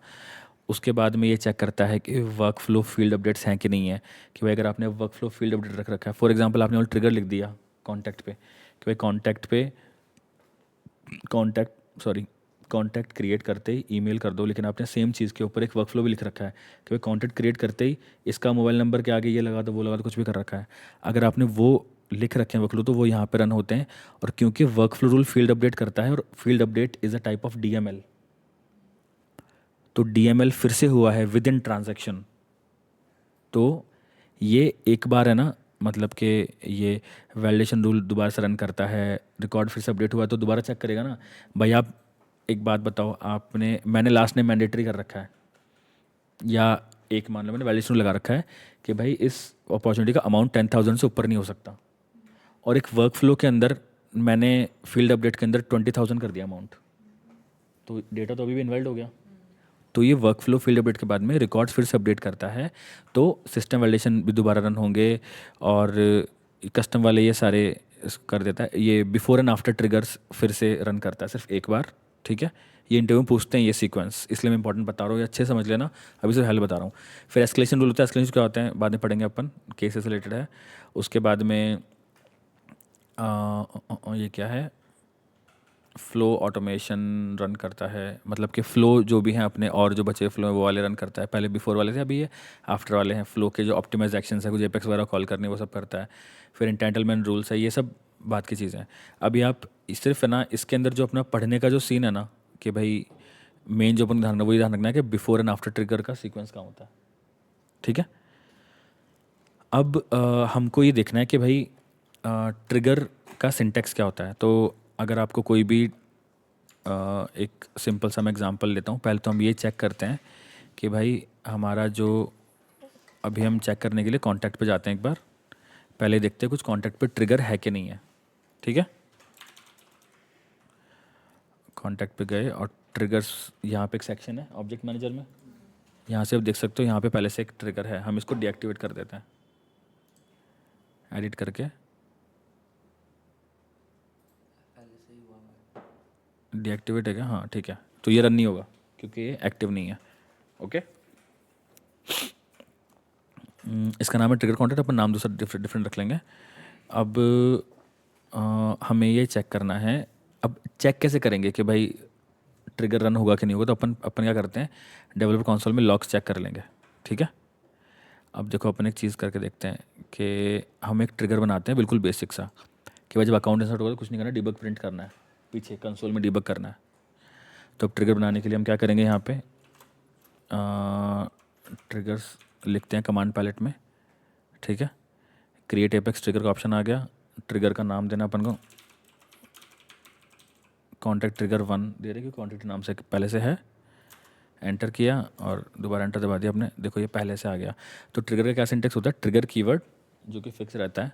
Speaker 1: उसके बाद में ये चेक करता है कि वर्क फ्लो फील्ड अपडेट्स हैं कि नहीं है, कि भाई अगर आपने वर्क फ्लो फील्ड अपडेट रख रखा है, फॉर एग्जांपल आपने और ट्रिगर लिख दिया कॉन्टैक्ट पे कि भाई कॉन्टैक्ट क्रिएट करते ही ईमेल कर दो, लेकिन आपने सेम चीज़ के ऊपर एक वर्कफ्लो भी लिख रखा है कि भाई कॉन्टैक्ट क्रिएट करते ही इसका मोबाइल नंबर के आगे ये लगा दो, वो लगा दो, कुछ भी कर रखा है। अगर आपने वो लिख रखे हैं वर्कफ्लो तो वो यहाँ पे रन होते हैं। और क्योंकि वर्कफ्लो रूल फील्ड अपडेट करता है और field update is a type of DML, तो डीएमएल फिर से हुआ है विद इन ट्रांजेक्शन। तो ये एक बार है ना, मतलब कि ये वैलिडेशन रूल दोबारा से रन करता है। रिकॉर्ड फिर से अपडेट हुआ तो दोबारा चेक करेगा ना। भाई आप एक बात बताओ, आपने, मैंने लास्ट ने मैंडेटरी कर रखा है, या एक मान लो मैंने वैलिडेशन लगा रखा है कि भाई इस अपॉर्चुनिटी का अमाउंट 10,000 से ऊपर नहीं हो सकता, और एक वर्क फ्लो के अंदर मैंने फील्ड अपडेट के अंदर 20,000 कर दिया अमाउंट, तो डेटा तो अभी भी इनवैलिड हो गया। तो ये वर्क फ्लो फील्ड अपडेट के बाद में रिकॉर्ड्स फिर से अपडेट करता है, तो सिस्टम वैलिडेशन भी दोबारा रन होंगे। और कस्टम वाले ये सारे कर देता है। ये बिफोर एंड आफ्टर ट्रिगर्स फिर से रन करता है सिर्फ एक बार। ठीक है, ये इंटरव्यू में पूछते हैं ये सीक्वेंस, इसलिए मैं इंपॉर्टेंट बता रहा हूँ, ये अच्छे समझ लेना, अभी सिर्फ हेल्प बता रहा हूँ। फिर एस्केलेशन रूल होता है, एस्केलेशन क्या होते हैं बाद में पढ़ेंगे अपन, केसेस रिलेटेड है। उसके बाद में ये क्या है, फ़्लो ऑटोमेशन रन करता है, मतलब कि फ़्लो जो भी हैं अपने और जो बचे फ़्लो हैं वो वाले रन करता है। पहले बिफोर वाले थे, अभी ये आफ्टर वाले हैं। फ़्लो के जो ऑप्टिमाइज एक्शंस है, कुछ एपेक्स वगैरह कॉल करने वो सब करता है। फिर इंटेंटलमेंट रूल्स है, ये सब बात की चीज़ें हैं। अभी आप सिर्फ है ना इसके अंदर जो अपना पढ़ने का जो सीन है ना, कि भाई मेन जो अपन ध्यान रखना, वही ध्यान रखना है कि बिफोर एंड आफ्टर ट्रिगर का सीक्वेंस कहाँ होता है। ठीक है, अब हमको ये देखना है कि भाई ट्रिगर का सिंटेक्स क्या होता है। तो अगर आपको कोई भी एक सिंपल सा मैं एग्जांपल लेता हूँ। पहले तो हम ये चेक करते हैं कि भाई हमारा जो, अभी हम चेक करने के लिए कॉन्टैक्ट पे जाते हैं एक बार, पहले देखते हैं कुछ कॉन्टैक्ट पे ट्रिगर है कि नहीं है। ठीक है, कॉन्टैक्ट पे गए और ट्रिगर्स, यहाँ पे एक सेक्शन है ऑब्जेक्ट मैनेजर में, यहाँ से आप देख सकते हो यहाँ पे पहले से एक ट्रिगर है, हम इसको डीएक्टिवेट कर देते हैं एडिट करके। डीएक्टिवेट है क्या, हाँ ठीक है, तो ये रन नहीं होगा क्योंकि ये एक्टिव नहीं है। ओके, इसका नाम है ट्रिगर कॉन्टैक्ट, अपन नाम दूसरा डिफरेंट डिफरेंट रख लेंगे। अब हमें ये चेक करना है। अब चेक कैसे करेंगे कि भाई ट्रिगर रन होगा कि नहीं होगा, तो अपन अपन क्या करते हैं, डेवलपर कंसोल में लॉग्स चेक कर लेंगे। ठीक है, अब देखो अपन एक चीज़ करके देखते हैं कि हम एक ट्रिगर बनाते हैं बिल्कुल बेसिक सा, कि भाई जब अकाउंट इंसर्ट होगा तो कुछ नहीं करना, डिबग प्रिंट करना है, पीछे कंसोल में डिबग करना है। तो अब ट्रिगर बनाने के लिए हम क्या करेंगे, यहाँ पे ट्रिगर्स लिखते हैं कमांड पैलेट में। ठीक है, क्रिएट एपेक्स ट्रिगर का ऑप्शन आ गया। ट्रिगर का नाम देना अपन को कॉन्टैक्ट ट्रिगर 1 दे रहे, क्योंकि कॉन्टैक्ट नाम से पहले से है। एंटर किया और दोबारा एंटर दबा दिया आपने, देखो ये पहले से आ गया। तो ट्रिगर का क्या सिंटेक्स होता है, ट्रिगर कीवर्ड जो कि फिक्स रहता है।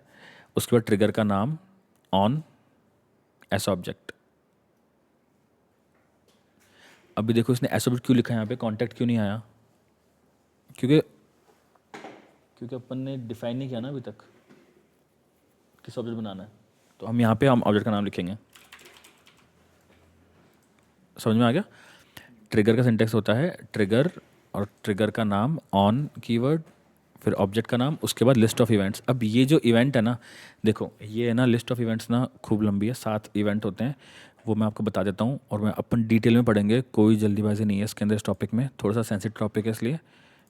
Speaker 1: उसके बाद ट्रिगर का नाम ऑन एस ऑब्जेक्ट। अभी देखो इसने एस ऑब्जेक्ट क्यों लिखा है यहाँ पे, कॉन्टैक्ट क्यों नहीं आया? क्योंकि क्योंकि अपन ने डिफाइन नहीं किया ना अभी तक किस ऑब्जेक्ट बनाना है। तो यहाँ पे हम ऑब्जेक्ट का नाम लिखेंगे। समझ में आ गया? ट्रिगर का सिंटेक्स होता है ट्रिगर और ट्रिगर का नाम ऑन कीवर्ड, फिर ऑब्जेक्ट का नाम, उसके बाद लिस्ट ऑफ इवेंट्स। अब ये जो इवेंट है ना, देखो ये है ना लिस्ट ऑफ इवेंट्स ना खूब लंबी है, 7 इवेंट होते हैं। वो मैं आपको बता देता हूँ और मैं अपन डिटेल में पढ़ेंगे, कोई जल्दीबाजी नहीं है इसके अंदर। इस टॉपिक में थोड़ा सा सेंसिटिव टॉपिक है इसलिए,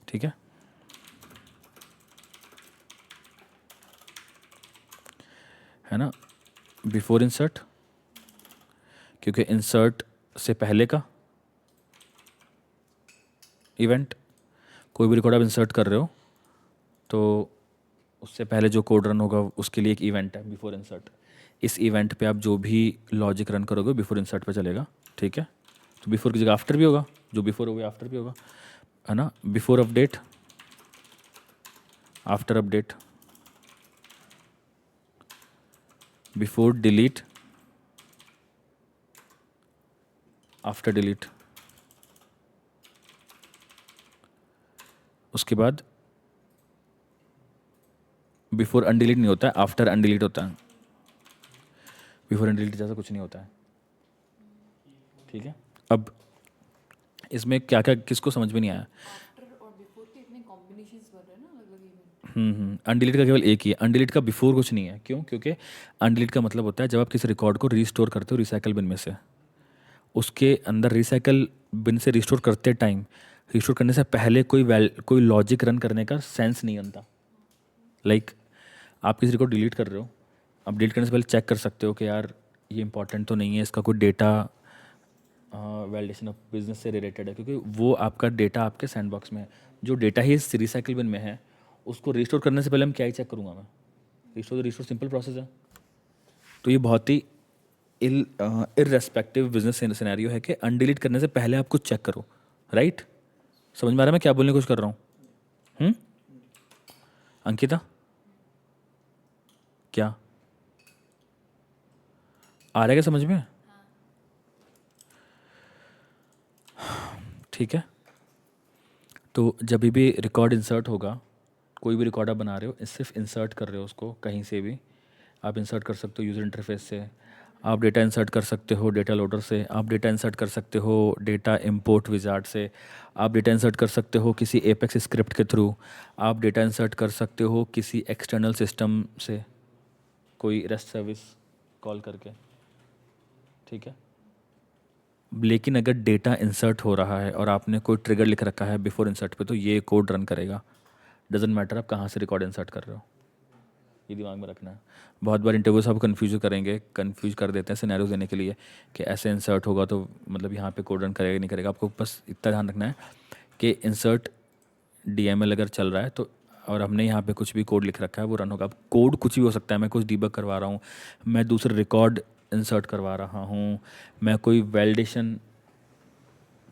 Speaker 1: ठीक है ना। बिफोर इंसर्ट, क्योंकि इंसर्ट से पहले का इवेंट, कोई भी रिकॉर्ड आप इंसर्ट कर रहे हो तो उससे पहले जो कोड रन होगा उसके लिए एक इवेंट है बिफोर इंसर्ट। इस इवेंट पे आप जो भी लॉजिक रन करोगे बिफोर इंसर्ट पे चलेगा, ठीक है। तो बिफोर की जगह आफ्टर भी होगा, जो बिफोर होगा आफ्टर भी होगा, है ना। Before update, after update, before delete, after delete. उसके बाद बिफोर अनडिलीट नहीं होता है, आफ्टर अनडिलीट होता है। बिफोर अनडिलीट जैसा कुछ नहीं होता है, ठीक है। अब इसमें क्या क्या किसको समझ में नहीं आया? अनडिलीट का केवल एक ही है, अनडिलीट का बिफोर कुछ नहीं है। क्यों? क्योंकि अनडिलीट का मतलब होता है जब आप किसी रिकॉर्ड को रीस्टोर करते हो रिसाइकल बिन में से, उसके अंदर रिसाइकल बिन से रिस्टोर करते टाइम, रिस्टोर करने से पहले कोई लॉजिक रन करने का सेंस नहीं बनता। लाइक आप किसी को डिलीट कर रहे हो, आप डिलीट करने से पहले चेक कर सकते हो कि यार ये इंपॉर्टेंट तो नहीं है, इसका कोई डेटा वैलिडेशन ऑफ बिजनेस से रिलेटेड है, क्योंकि वो आपका डेटा आपके सैंडबॉक्स में है। जो डेटा ही इस रिसाइकल बिन में है उसको रिस्टोर करने से पहले हम क्या ही चेक करूँगा मैं? रिस्टोर सिंपल प्रोसेस है। तो ये बहुत ही इररेस्पेक्टिव बिजनेस सिनेरियो है कि अनडिलीट करने से पहले आप कुछ चेक करो, राइट? समझ में आ रहा है मैं क्या बोलने की कोशिश कर रहा हूँ? हम्म? अंकिता, क्या आ रहा है क्या समझ में? ठीक है। तो जब भी रिकॉर्ड इंसर्ट होगा, कोई भी रिकॉर्ड आप बना रहे हो, सिर्फ इंसर्ट कर रहे हो उसको कहीं से भी, आप इंसर्ट कर सकते हो यूज़र इंटरफेस से, आप डेटा इंसर्ट कर सकते हो डेटा लोडर से, आप डेटा इंसर्ट कर सकते हो डेटा इंपोर्ट विजार्ड से, आप डेटा इंसर्ट कर सकते हो किसी एपेक्स स्क्रिप्ट के थ्रू, आप डेटा इंसर्ट कर सकते हो किसी एक्सटर्नल सिस्टम से, कोई रेस्ट सर्विस कॉल करके, ठीक है। लेकिन अगर डेटा इंसर्ट हो रहा है और आपने कोई ट्रिगर लिख रखा है बिफोर इंसर्ट पे, तो ये कोड रन करेगा। डजेंट मैटर आप कहाँ से रिकॉर्ड इंसर्ट कर रहे हो, ये दिमाग में रखना है। बहुत बार इंटरव्यूज आपको कंफ्यूज कर देते हैं सिनेरियो देने के लिए कि ऐसे इंसर्ट होगा तो मतलब यहाँ पे कोड रन करेगा नहीं करेगा। आपको बस इतना ध्यान रखना है कि इंसर्ट डीएमएल अगर चल रहा है तो, और हमने यहाँ पे कुछ भी कोड लिख रखा है वो रन होगा। अब कोड कुछ भी हो सकता है, मैं कुछ डीबग करवा रहा हूँ, मैं दूसरे रिकॉर्ड इंसर्ट करवा रहा हूँ, मैं कोई वैलिडेशन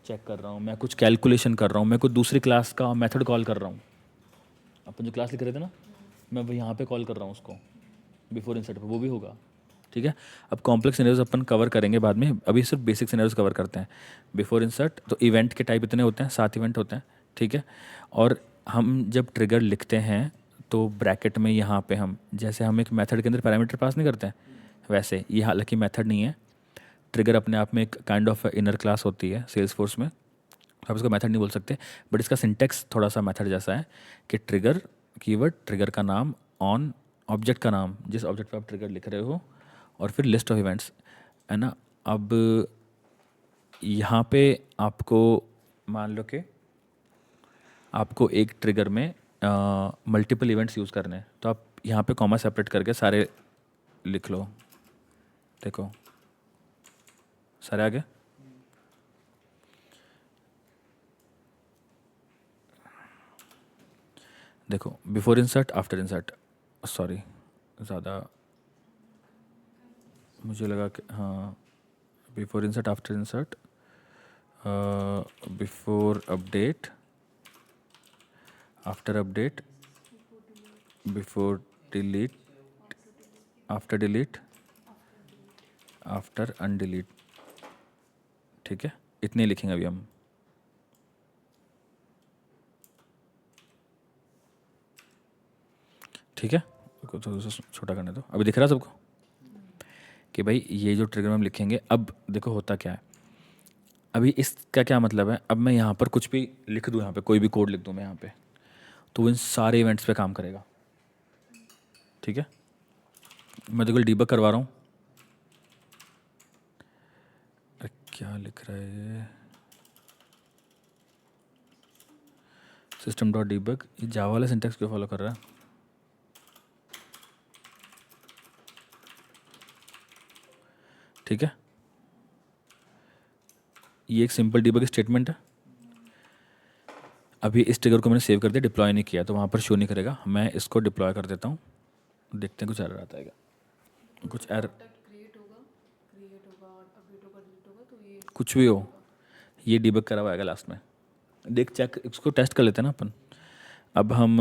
Speaker 1: चेक कर रहा हूँ, मैं कुछ कैलकुलेशन कर रहा हूँ, मैं कोई दूसरी क्लास का मेथड कॉल कर रहा हूँ। अपन जो क्लास लिख रहे थे ना, मैं वो यहाँ पे कॉल कर रहा हूँ उसको बिफोर इंसर्ट पे, वो भी होगा, ठीक है। अब कॉम्प्लेक्स सिनेरियोज अपन कवर करेंगे बाद में, अभी सिर्फ बेसिक सिनेरियोज कवर करते हैं। बिफोर इंसर्ट तो इवेंट के टाइप इतने होते हैं, 7 इवेंट होते हैं, ठीक है। और हम जब ट्रिगर लिखते हैं तो ब्रैकेट में यहाँ पे हम, जैसे हम एक मेथड के अंदर पैरामीटर पास नहीं करते हैं, वैसे ये हालांकि मेथड नहीं है, ट्रिगर अपने आप में एक काइंड ऑफ इनर क्लास होती है सेल्स फोर्स में, आप इसको मेथड नहीं बोल सकते, बट इसका सिंटेक्स थोड़ा सा मेथड जैसा है कि ट्रिगर कीवर्ड, ट्रिगर का नाम, ऑन ऑब्जेक्ट का नाम जिस ऑब्जेक्ट पे आप ट्रिगर लिख रहे हो, और फिर लिस्ट ऑफ इवेंट्स, है ना। अब यहाँ पे आपको मान लो कि आपको एक ट्रिगर में मल्टीपल इवेंट्स यूज़ करने हैं, तो आप यहाँ पे कॉमा सेपरेट करके सारे लिख लो। देखो सारे आगे, देखो before insert, after insert, sorry ज़्यादा मुझे लगा कि हाँ, before insert, after insert, before update, after update, before delete, after delete, after undelete. ठीक है, इतने ही लिखेंगे अभी हम। ठीक है, को थोड़ा सा छोटा करने दो। अभी दिख रहा है सबको कि भाई ये जो ट्रिगर हम लिखेंगे, अब देखो होता क्या है। अभी इसका क्या मतलब है, अब मैं यहाँ पर कुछ भी लिख दूँ, यहाँ पे कोई भी कोड लिख दूँ मैं यहाँ पे, तो वो इन सारे इवेंट्स पे काम करेगा। ठीक है, मैं देखो डीबग करवा रहा हूँ। अरे क्या लिख रहा है ये, सिस्टम डॉट डीबग, ये जावा वाला सिंटैक्स क्यों फॉलो कर रहा है। ठीक है, ये एक सिंपल डीबग स्टेटमेंट है। अभी इस ट्रिगर को मैंने सेव कर दिया, डिप्लॉय नहीं किया, तो वहाँ पर शो नहीं करेगा। मैं इसको डिप्लॉय कर देता हूँ, देखते हैं कुछ एरर आता है क्या। कुछ एरर, कुछ भी हो, ये डीबग करा हुआ आएगा लास्ट में। देख चेक, इसको टेस्ट कर लेते हैं ना अपन। अब हम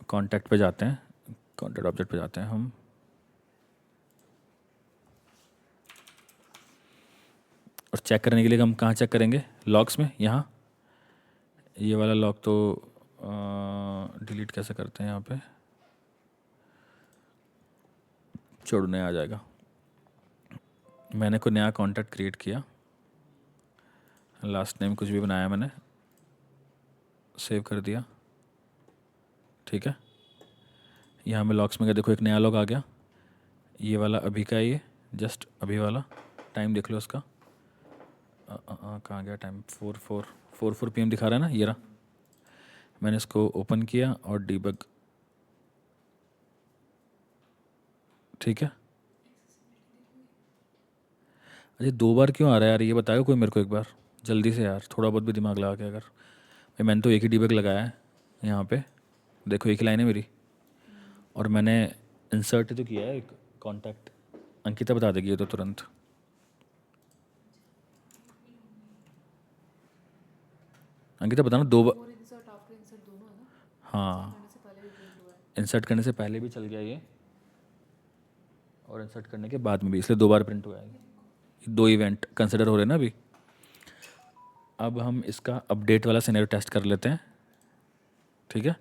Speaker 1: कॉन्टैक्ट पे जाते हैं, कॉन्टैक्ट ऑब्जेक्ट पे जाते हैं हम, और चेक करने के लिए हम कहाँ चेक करेंगे, लॉग्स में। यहाँ ये वाला लॉग तो डिलीट कैसे करते हैं, यहाँ पे छोड़ने आ जाएगा। मैंने कोई नया कॉन्टैक्ट क्रिएट किया, लास्ट नेम कुछ भी बनाया मैंने, सेव कर दिया। ठीक है, यहाँ में लॉग्स में क्या देखो, एक नया लॉग आ गया, ये वाला अभी का है, ये जस्ट अभी वाला। टाइम देख लो उसका, कहाँ गया टाइम, 4:44 PM दिखा रहा है ना, ये रहा। मैंने इसको ओपन किया और डीबग। ठीक है, अरे 2 बार क्यों आ रहा है यार, ये बताएगा कोई मेरे को एक बार जल्दी से यार, थोड़ा बहुत भी दिमाग लगा के। अगर भाई मैंने तो एक ही डीबग लगाया है यहाँ पे, देखो एक ही लाइन है मेरी, और मैंने इंसर्ट तो किया है एक कॉन्टैक्ट। अंकिता बता देगी ये तो तुरंत। अंकिता बताना, 2 बार। हाँ, इंसर्ट करने से पहले भी चल गया ये, और इंसर्ट करने के बाद में भी, इसलिए 2 बार प्रिंट हुआ है। 2 इवेंट कंसिडर हो रहे हैं ना अभी। अब हम इसका अपडेट वाला सिनेरियो टेस्ट कर लेते हैं। ठीक है,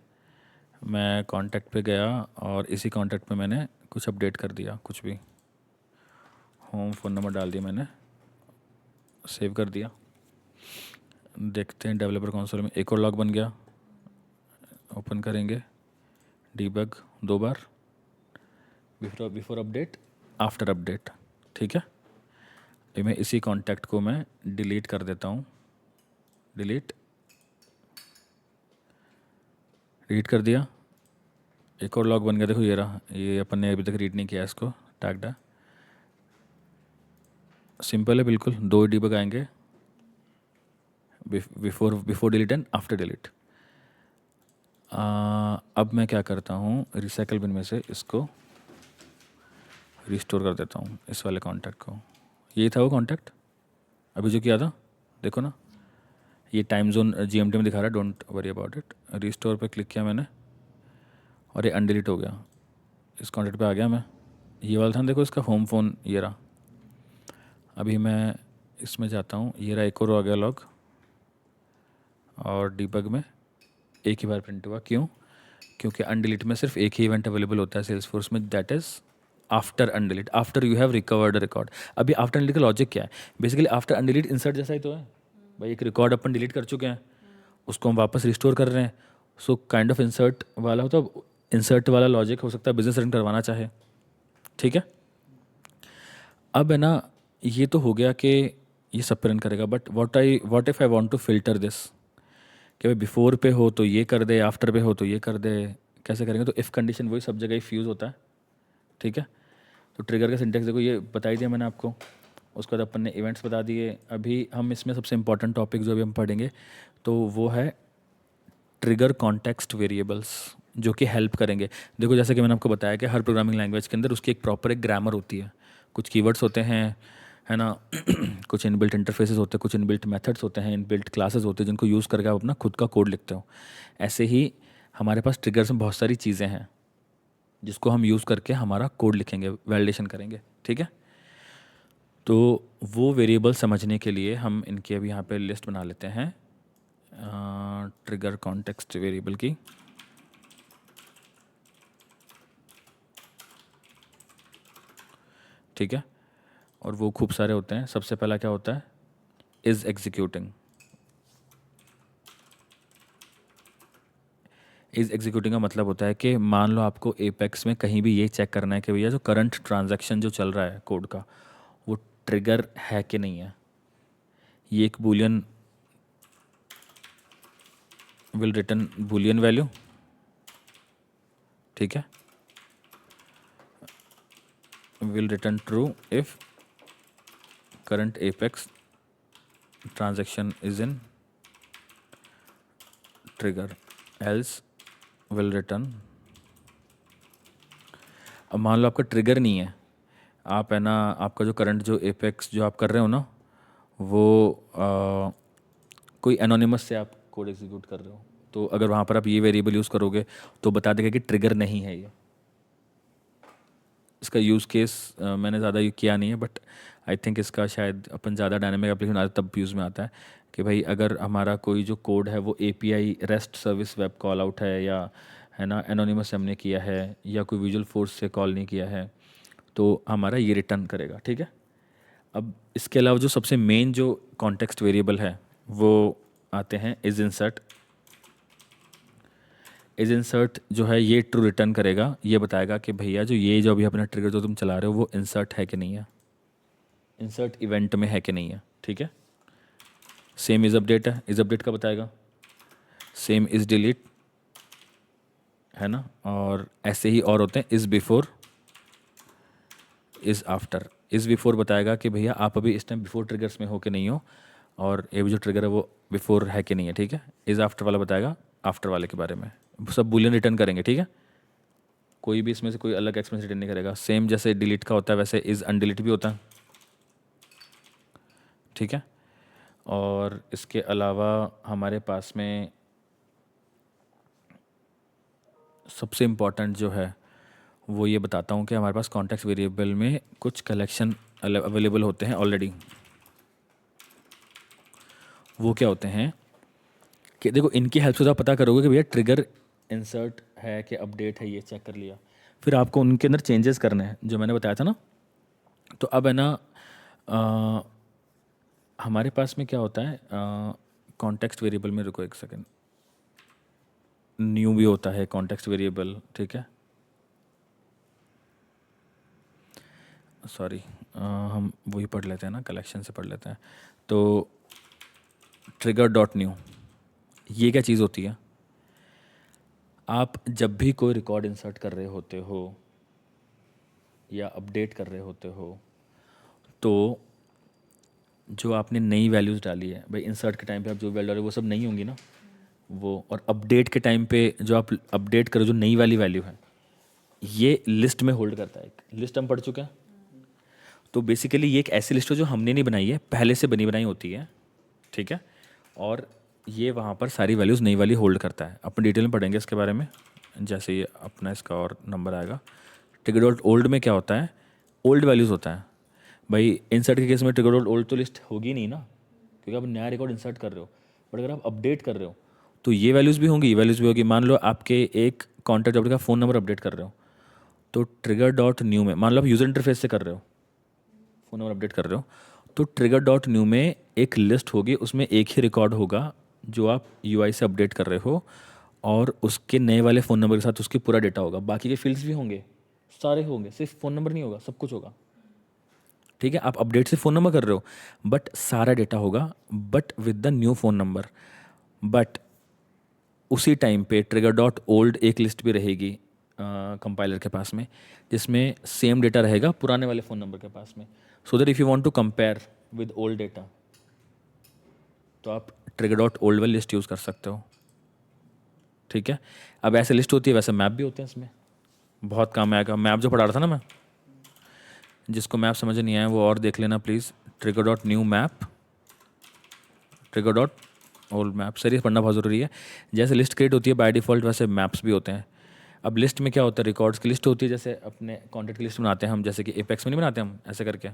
Speaker 1: मैं कॉन्टैक्ट पे गया और इसी कॉन्टैक्ट पे मैंने कुछ अपडेट कर दिया, कुछ भी होम फ़ोन नंबर डाल दिया मैंने, सेव कर दिया। देखते हैं डेवलपर कंसोल में एक और लॉग बन गया, ओपन करेंगे, डीबग 2 बार, बिफोर अपडेट, आफ्टर अपडेट। ठीक है, अभी मैं इसी कॉन्टैक्ट को मैं डिलीट कर देता हूँ, डिलीट कर दिया। एक और लॉग बन गया, देखो ये रहा, ये अपन ने अभी तक रीड नहीं किया इसको, टैग्ड है। सिंपल है बिल्कुल, 2 डीबग आएंगे, before delete and after delete. अब मैं क्या करता हूँ, रिसाइकल बिन में से इसको रिस्टोर कर देता हूँ, इस वाले कॉन्टैक्ट को। ये था वो कॉन्टैक्ट अभी जो किया था, देखो ना, ये टाइम जोन GMT में दिखा रहा है, don't worry about it. Restore पे क्लिक किया मैंने और ये अनडिलीट हो गया, इस कॉन्टैक्ट पे आ गया मैं। ये वाला था ना, देखो इसका होम फ़ोन, ये रहा। अभी मैं इसमें जाता हूँ, ये रहा, एक और आ गया लॉग, और डीबग में एक ही बार प्रिंट हुआ। क्यों? क्योंकि अनडिलीट में सिर्फ एक ही इवेंट अवेलेबल होता है सेल्सफोर्स में, that is after undelete, after you have recovered record. अभी आफ्टर अनडिलीट का लॉजिक क्या है, बेसिकली आफ्टर अनडिलीट इंसर्ट जैसा ही तो है भाई। एक रिकॉर्ड अपन डिलीट कर चुके हैं, उसको हम वापस रिस्टोर कर रहे हैं, सो काइंड ऑफ इंसर्ट वाला हो, तो इंसर्ट वाला लॉजिक हो सकता है बिजनेस रन करवाना चाहे। ठीक है, अब है ना, ये तो हो गया कि ये सब पे रन करेगा, but what if I want to filter this, कि भाई बिफोर पे हो तो ये कर दे, आफ्टर पे हो तो ये कर दे। कैसे करेंगे, तो इफ़ कंडीशन वही सब जगह ही फ्यूज़ होता है। ठीक है, तो ट्रिगर का सिंटेक्स देखो, ये बता ही दिया मैंने आपको। उसके बाद अपन ने इवेंट्स बता दिए। अभी हम इसमें सबसे इंपॉर्टेंट टॉपिक जो अभी हम पढ़ेंगे, तो वो है ट्रिगर कॉन्टेक्स्ट वेरिएबल्स, जो कि हेल्प करेंगे। देखो जैसे कि मैंने आपको बताया कि हर प्रोग्रामिंग लैंग्वेज के अंदर उसकी एक प्रॉपर एक ग्रामर होती है, कुछ कीवर्ड्स होते हैं, है ना कुछ इनबिल्ट इंटरफेसेस होते हैं, कुछ इनबिल्ट मेथड्स होते हैं, इनबिल्ट क्लासेस होते हैं, जिनको यूज़ करके आप अपना खुद का कोड लिखते हो। ऐसे ही हमारे पास ट्रिगर्स में बहुत सारी चीज़ें हैं। जिसको हम यूज़ करके हमारा कोड लिखेंगे, वैलिडेशन करेंगे, ठीक है। तो वो वेरिएबल समझने के लिए हम इनकी अभी यहाँ पे लिस्ट बना लेते हैं ट्रिगर कॉन्टेक्स्ट वेरिएबल की। ठीक है, और वो खूब सारे होते हैं। सबसे पहला क्या होता है, इज़ एग्जीक्यूटिंग। इज़ एग्जीक्यूटिंग का मतलब होता है कि मान लो आपको एपेक्स में कहीं भी ये चेक करना है कि भैया जो करंट ट्रांजैक्शन जो चल रहा है कोड का, वो ट्रिगर है कि नहीं है। ये एक Boolean will return Boolean value, ठीक है, will return true if current apex transaction is in trigger, else will return. अब मान लो आपका ट्रिगर नहीं है, आप है ना, आपका जो करंट जो एपेक्स जो आप कर रहे हो ना, वो कोई एनोनिमस से आप कोड एग्जीक्यूट कर रहे हो, तो अगर वहाँ पर आप ये वेरिएबल यूज़ करोगे तो बता देगा कि ट्रिगर नहीं है ये। इसका यूज़ केस मैंने ज़्यादा किया नहीं है, बट आई थिंक इसका शायद अपन ज़्यादा डायनामिक एप्लीकेशन आता तब यूज़ में आता है कि भाई अगर हमारा कोई जो कोड है वो API rest service web call out है, या है ना एनोनिमस से हमने किया है, या कोई विजुअल फोर्स से कॉल नहीं किया है, तो हमारा ये रिटर्न करेगा, ठीक है। अब इसके अलावा जो सबसे मेन जो कॉन्टेक्स्ट वेरिएबल है वो आते हैं इज इंसर्ट। इज इंसर्ट जो है ये ट्रू रिटर्न करेगा, ये बताएगा कि भैया जो ये जो अभी अपना ट्रिगर जो तुम चला रहे हो वो इंसर्ट है कि नहीं है, इंसर्ट इवेंट में है कि नहीं है, ठीक है। सेम इज अपडेट है, इज अपडेट का बताएगा। सेम इज डिलीट, है ना, और ऐसे ही और होते हैं। Is before, is after. Is before बताएगा कि भैया आप अभी इस टाइम बिफोर ट्रिगर्स में हो कि नहीं हो, और ये जो ट्रिगर है वो बिफोर है कि नहीं है, ठीक है। इज आफ्टर वाला बताएगा आफ्टर वाले के बारे में। सब बुलियन रिटर्न करेंगे, ठीक है, कोई भी इसमें से कोई अलग एक्सपेंस रिटर्न नहीं करेगा। सेम जैसे डिलीट का होता है वैसे इज अनडिलीट भी होता है, ठीक है। और इसके अलावा हमारे पास में सबसे इम्पॉर्टेंट जो है वो ये बताता हूँ कि हमारे पास कॉन्टेक्स्ट वेरिएबल में कुछ कलेक्शन अवेलेबल होते हैं ऑलरेडी। वो क्या होते हैं कि देखो, इनकी हेल्प से तो आप पता करोगे कि भैया ट्रिगर इंसर्ट है कि अपडेट है, ये चेक कर लिया। फिर आपको उनके अंदर चेंजेस करने हैं जो मैंने बताया था ना। तो अब है ना हमारे पास में क्या होता है कॉन्टेक्स्ट वेरिएबल में, रुको एक सेकेंड, न्यू भी होता है कॉन्टेक्स्ट वेरिएबल, ठीक है। सॉरी, हम वही पढ़ लेते हैं ना, कलेक्शन से पढ़ लेते हैं। तो ट्रिगर डॉट न्यू, ये क्या चीज़ होती है, आप जब भी कोई रिकॉर्ड इंसर्ट कर रहे होते हो या अपडेट कर रहे होते हो, तो जो आपने नई वैल्यूज़ डाली है भाई, इंसर्ट के टाइम पे आप जो वैल्यू डाले वो सब नहीं होंगी ना वो, और अपडेट के टाइम पे जो आप अपडेट करो जो नई वाली वैल्यू है, ये लिस्ट में होल्ड करता है। एक लिस्ट हम पढ़ चुके हैं। तो बेसिकली ये एक ऐसी लिस्ट है जो हमने नहीं बनाई है, पहले से बनी बनाई होती है, ठीक है। और ये वहाँ पर सारी वैल्यूज़ नई वाली होल्ड करता है। अपन डिटेल में पढ़ेंगे इसके बारे में जैसे ये अपना इसका और नंबर आएगा। ट्रिगर डॉट ओल्ड में क्या होता है, ओल्ड वैल्यूज़ होता है। भाई इंसर्ट के केस में ट्रिगर डॉट ओल्ड तो लिस्ट होगी नहीं ना, क्योंकि आप नया रिकॉर्ड इंसर्ट कर रहे हो। बट अगर आप अपडेट कर रहे हो तो ये वैल्यूज़ भी होंगी, ये वैल्यूज़ भी होगी। मान लो आपके एक कॉन्टैक्ट अपडेट का फ़ोन नंबर अपडेट कर रहे हो, तो ट्रिगर डॉट न्यू में, मान लो आप यूज़र इंटरफेस से कर रहे हो, फ़ोन नंबर अपडेट कर रहे हो, तो ट्रिगर डॉट न्यू में एक लिस्ट होगी, उसमें एक ही रिकॉर्ड होगा जो आप यूआई से अपडेट कर रहे हो, और उसके नए वाले फ़ोन नंबर के साथ उसकी पूरा डेटा होगा। बाकी के फील्ड्स भी होंगे, सारे होंगे, सिर्फ फ़ोन नंबर नहीं होगा, सब कुछ होगा, ठीक है। आप अपडेट से फ़ोन नंबर कर रहे हो बट सारा डेटा होगा, but with the new phone number. But उसी टाइम पे ट्रिगर डॉट ओल्ड एक लिस्ट भी रहेगी कंपाइलर के पास में, जिसमें सेम डेटा रहेगा पुराने वाले फ़ोन नंबर के पास में, so that if you want to compare with old data तो आप ट्रिगर डॉट ओल्ड वाली लिस्ट यूज़ कर सकते हो, ठीक है। अब ऐसे लिस्ट होती है, वैसे मैप भी होते हैं इसमें, बहुत काम में आएगा। मैप जो पढ़ा रहा था ना मैं, जिसको मैप समझ नहीं आया वो और देख लेना please. Trigger dot new map, trigger dot old map, sir ये पढ़ना बहुत ज़रूरी है। जैसे लिस्ट क्रिएट होती है बाय डिफ़ॉल्ट, वैसे मैप्स भी होते हैं। अब लिस्ट में क्या होता है, रिकॉर्ड्स की लिस्ट होती है, जैसे अपने कॉन्टैक्ट की लिस्ट बनाते हैं हम, जैसे कि एपेक्स में नहीं बनाते हम ऐसे करके,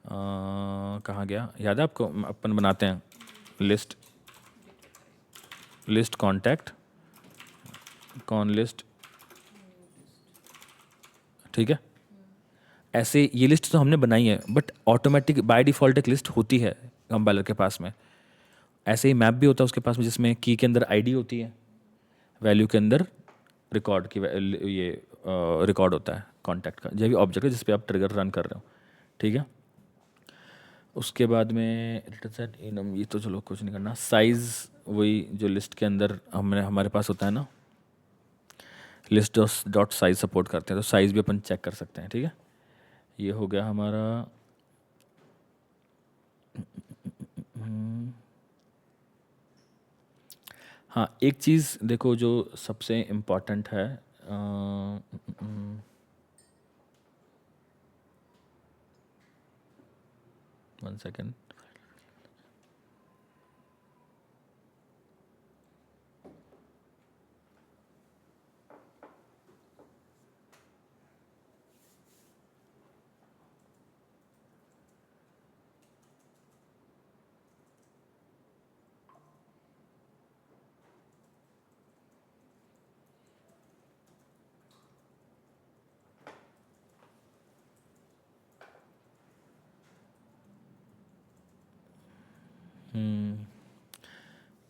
Speaker 1: कहाँ गया, याद है आपको, अपन बनाते हैं लिस्ट, लिस्ट कॉन्टैक्ट, कॉन लिस्ट, ठीक है। ऐसे ये लिस्ट तो हमने बनाई है, बट ऑटोमेटिक बाय डिफ़ॉल्ट एक लिस्ट होती है कंपाइलर के पास में। ऐसे ही मैप भी होता है उसके पास में, जिसमें की के अंदर आईडी होती है, वैल्यू के अंदर रिकॉर्ड की ये रिकॉर्ड होता है कॉन्टैक्ट का, जो भी ऑब्जेक्ट है जिस पे आप ट्रिगर रन कर रहे हो, ठीक है। उसके बाद में रिटर्न सेट इनम, ये तो चलो कुछ नहीं करना। साइज़ वही जो लिस्ट के अंदर हमने हमारे पास होता है ना, लिस्ट डॉट साइज सपोर्ट करते हैं, तो साइज़ भी अपन चेक कर सकते हैं, ठीक है। ये हो गया हमारा। हाँ, एक चीज़ देखो जो सबसे इम्पॉर्टेंट है, 1 सेकेंड।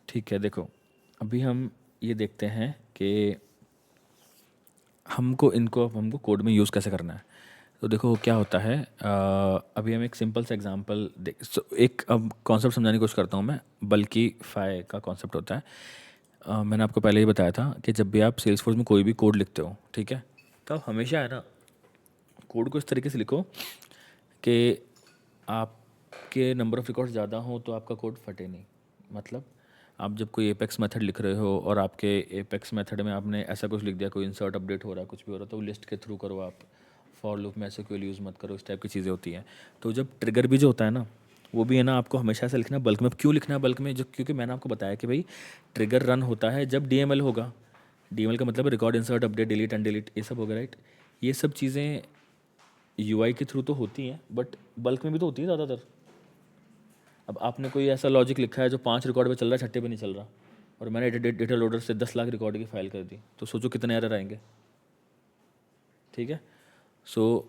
Speaker 1: ठीक है, देखो अभी हम ये देखते हैं कि हमको कोड में यूज़ कैसे करना है। तो देखो क्या होता है, अभी हम एक सिंपल सा एग्जांपल देख, एक अब कॉन्सेप्ट समझाने की कोशिश करता हूँ मैं। बल्कि फाई का कॉन्सेप्ट होता है, मैंने आपको पहले ही बताया था कि जब भी आप सेल्सफोर्स में कोई भी कोड लिखते हो, ठीक है, तो आप हमेशा है ना कोड को इस तरीके से लिखो कि आपके नंबर ऑफ़ रिकॉर्ड्स ज़्यादा हो तो आपका कोड फटे नहीं। मतलब आप जब कोई एपेक्स मेथड लिख रहे हो और आपके एपेक्स मेथड में आपने ऐसा कुछ लिख दिया, कोई इंसर्ट अपडेट हो रहा है, कुछ भी हो रहा है, तो वो लिस्ट के थ्रू करो आप, फॉर लूप में एसक्यूएल यूज़ मत करो, इस टाइप की चीज़ें होती हैं। तो जब ट्रिगर भी जो होता है ना, वो भी है ना आपको हमेशा ऐसा लिखना है बल्क में। क्यों लिखना है बल्क में, जो क्योंकि मैंने आपको बताया कि भाई ट्रिगर रन होता है जब डीएमएल होगा। डीएमएल का मतलब रिकॉर्ड, इंसर्ट, अपडेट, डिलीट, अनडिलीट, ये सब होगा, राइट। ये सब चीज़ें यूआई के थ्रू तो होती हैं, बट बल्क में भी तो होती है ज़्यादातर। अब आपने कोई ऐसा लॉजिक लिखा है जो 5 रिकॉर्ड पे चल रहा है, 6 पे नहीं चल रहा, और मैंने डेटा लोडर से 10 लाख रिकॉर्ड की फाइल कर दी, तो सोचो कितने एरर आएंगे, ठीक है। सो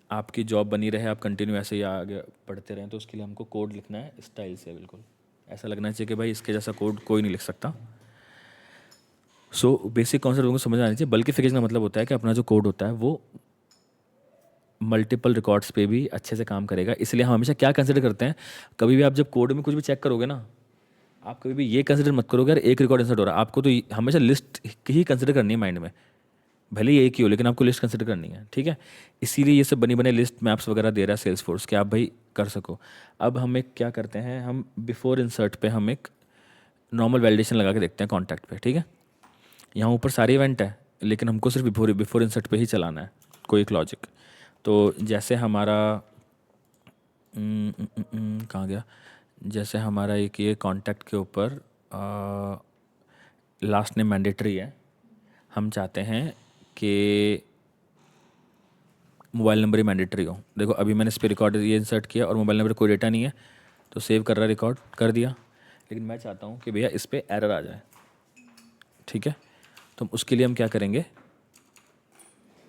Speaker 1: आपकी जॉब बनी रहे, आप कंटिन्यू ऐसे ही आगे पढ़ते रहें, तो उसके लिए हमको कोड लिखना है स्टाइल से, बिल्कुल ऐसा लगना चाहिए कि भाई इसके जैसा कोड कोई नहीं लिख सकता। सो बेसिक कॉन्सेप्ट उनको समझ आना चाहिए। बल्किफिकेशन का मतलब होता है कि अपना जो कोड होता है वो मल्टीपल रिकॉर्ड्स पे भी अच्छे से काम करेगा। इसलिए हम हमेशा क्या कंसिडर करते हैं, कभी भी आप जब कोड में कुछ भी चेक करोगे ना, आप कभी भी ये कंसिडर मत करोगे यार एक रिकॉर्ड इंसर्ट हो रहा है, आपको तो हमेशा लिस्ट ही कंसिडर करनी है माइंड में, भले ही एक ही हो, लेकिन आपको लिस्ट कंसिडर करनी है, ठीक है। इसीलिए ये सब बनी बने लिस्ट मैप्स वगैरह दे रहा है सेल्स फोर्स कि आप भाई कर सको। अब हम एक क्या करते हैं, हम बिफोर इंसर्ट पे हम एक नॉर्मल वैलिडेशन लगा के देखते हैं कॉन्टैक्ट पे, ठीक है। यहाँ ऊपर सारे इवेंट है, लेकिन हमको सिर्फ बिफोर बिफोर इंसर्ट पे ही चलाना है कोई एक लॉजिक। तो जैसे हमारा कहाँ गया, जैसे हमारा एक ये कॉन्टैक्ट के ऊपर लास्ट नेम मैंडेटरी है, हम चाहते हैं कि मोबाइल नंबर ही मैंडेटरी हो। देखो अभी मैंने इस पर रिकॉर्ड ये इंसर्ट किया और मोबाइल नंबर कोई डेटा नहीं है, तो सेव कर रहा, रिकॉर्ड कर दिया, लेकिन मैं चाहता हूँ कि भैया इस पर एरर आ जाए, ठीक है। तो उसके लिए हम क्या करेंगे,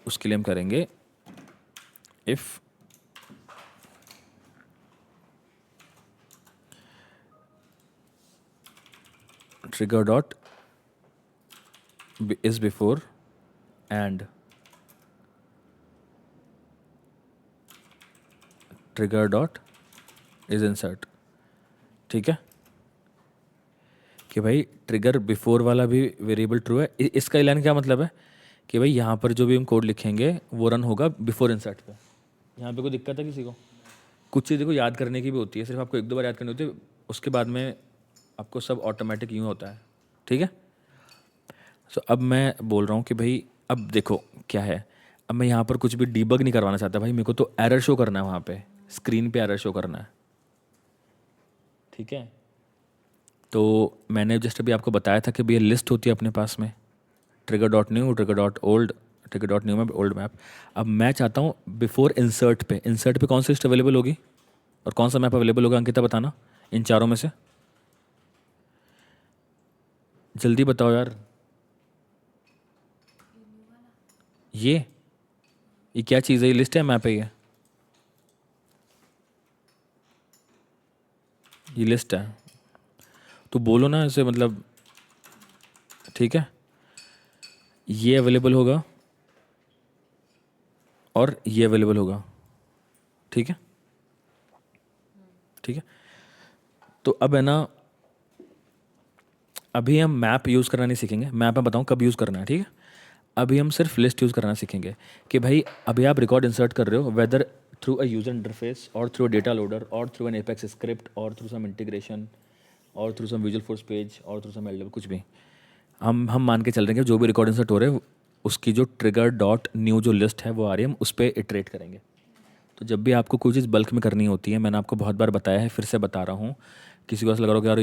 Speaker 1: उसके लिए हम करेंगे if trigger dot is before and trigger dot is insert, ठीक है। कि भाई ट्रिगर बिफोर वाला भी वेरिएबल ट्रू है। इसका एलान क्या मतलब है कि भाई यहाँ पर जो भी हम कोड लिखेंगे वो रन होगा बिफोर इंसर्ट पे। यहाँ पे कोई दिक्कत है किसी को? कुछ चीज़ देखो याद करने की भी होती है, सिर्फ आपको 1-2 बार याद करनी होती है, उसके बाद में आपको सब ऑटोमेटिक यूँ होता है, ठीक है। सो अब मैं बोल रहा हूँ कि भाई अब देखो क्या है, अब मैं यहाँ पर कुछ भी डीबग नहीं करवाना चाहता भाई, मेरे को तो एरर शो करना है, वहाँ पे स्क्रीन पे एरर शो करना है, ठीक है। तो मैंने जस्ट अभी आपको बताया था कि भैया लिस्ट होती है अपने पास में, trigger dot new, trigger dot old, trigger dot new map, old map. अब मैं चाहता हूँ बिफोर इंसर्ट पे कौन सी लिस्ट अवेलेबल होगी और कौन सा मैप अवेलेबल होगा, अंकिता बताना इन चारों में से, जल्दी बताओ यार। ये क्या चीज़ है, ये लिस्ट है मैप है ये लिस्ट है, तो बोलो ना ऐसे, मतलब ठीक है, ये अवेलेबल होगा और ये अवेलेबल होगा, ठीक है ठीक है। तो अब है ना, अभी हम मैप यूज़ करना नहीं सीखेंगे, मैप मैं बताऊँ कब यूज़ करना है, ठीक है। अभी हम सिर्फ लिस्ट यूज़ करना सीखेंगे कि भाई अभी आप रिकॉर्ड इंसर्ट कर रहे हो, whether through a user interface और थ्रू अ डेटा लोडर और थ्रू एन एपेक्स स्क्रिप्ट और थ्रू सम इंटीग्रेशन और through some Visualforce page और थ्रू सम एलडब्ल्यू, कुछ भी। हम मान के चल रहे हैं कि जो भी रिकॉर्ड इंसर्ट हो रहे हैं उसकी जो ट्रिगर डॉट न्यू जो लिस्ट है वो आ रही है, हम उस पर इटरेट करेंगे। तो जब भी आपको कोई चीज़ बल्क में करनी होती है, मैंने आपको बहुत बार बताया है, फिर से बता रहा हूँ, किसी को ऐसा लग रहा हो कि यार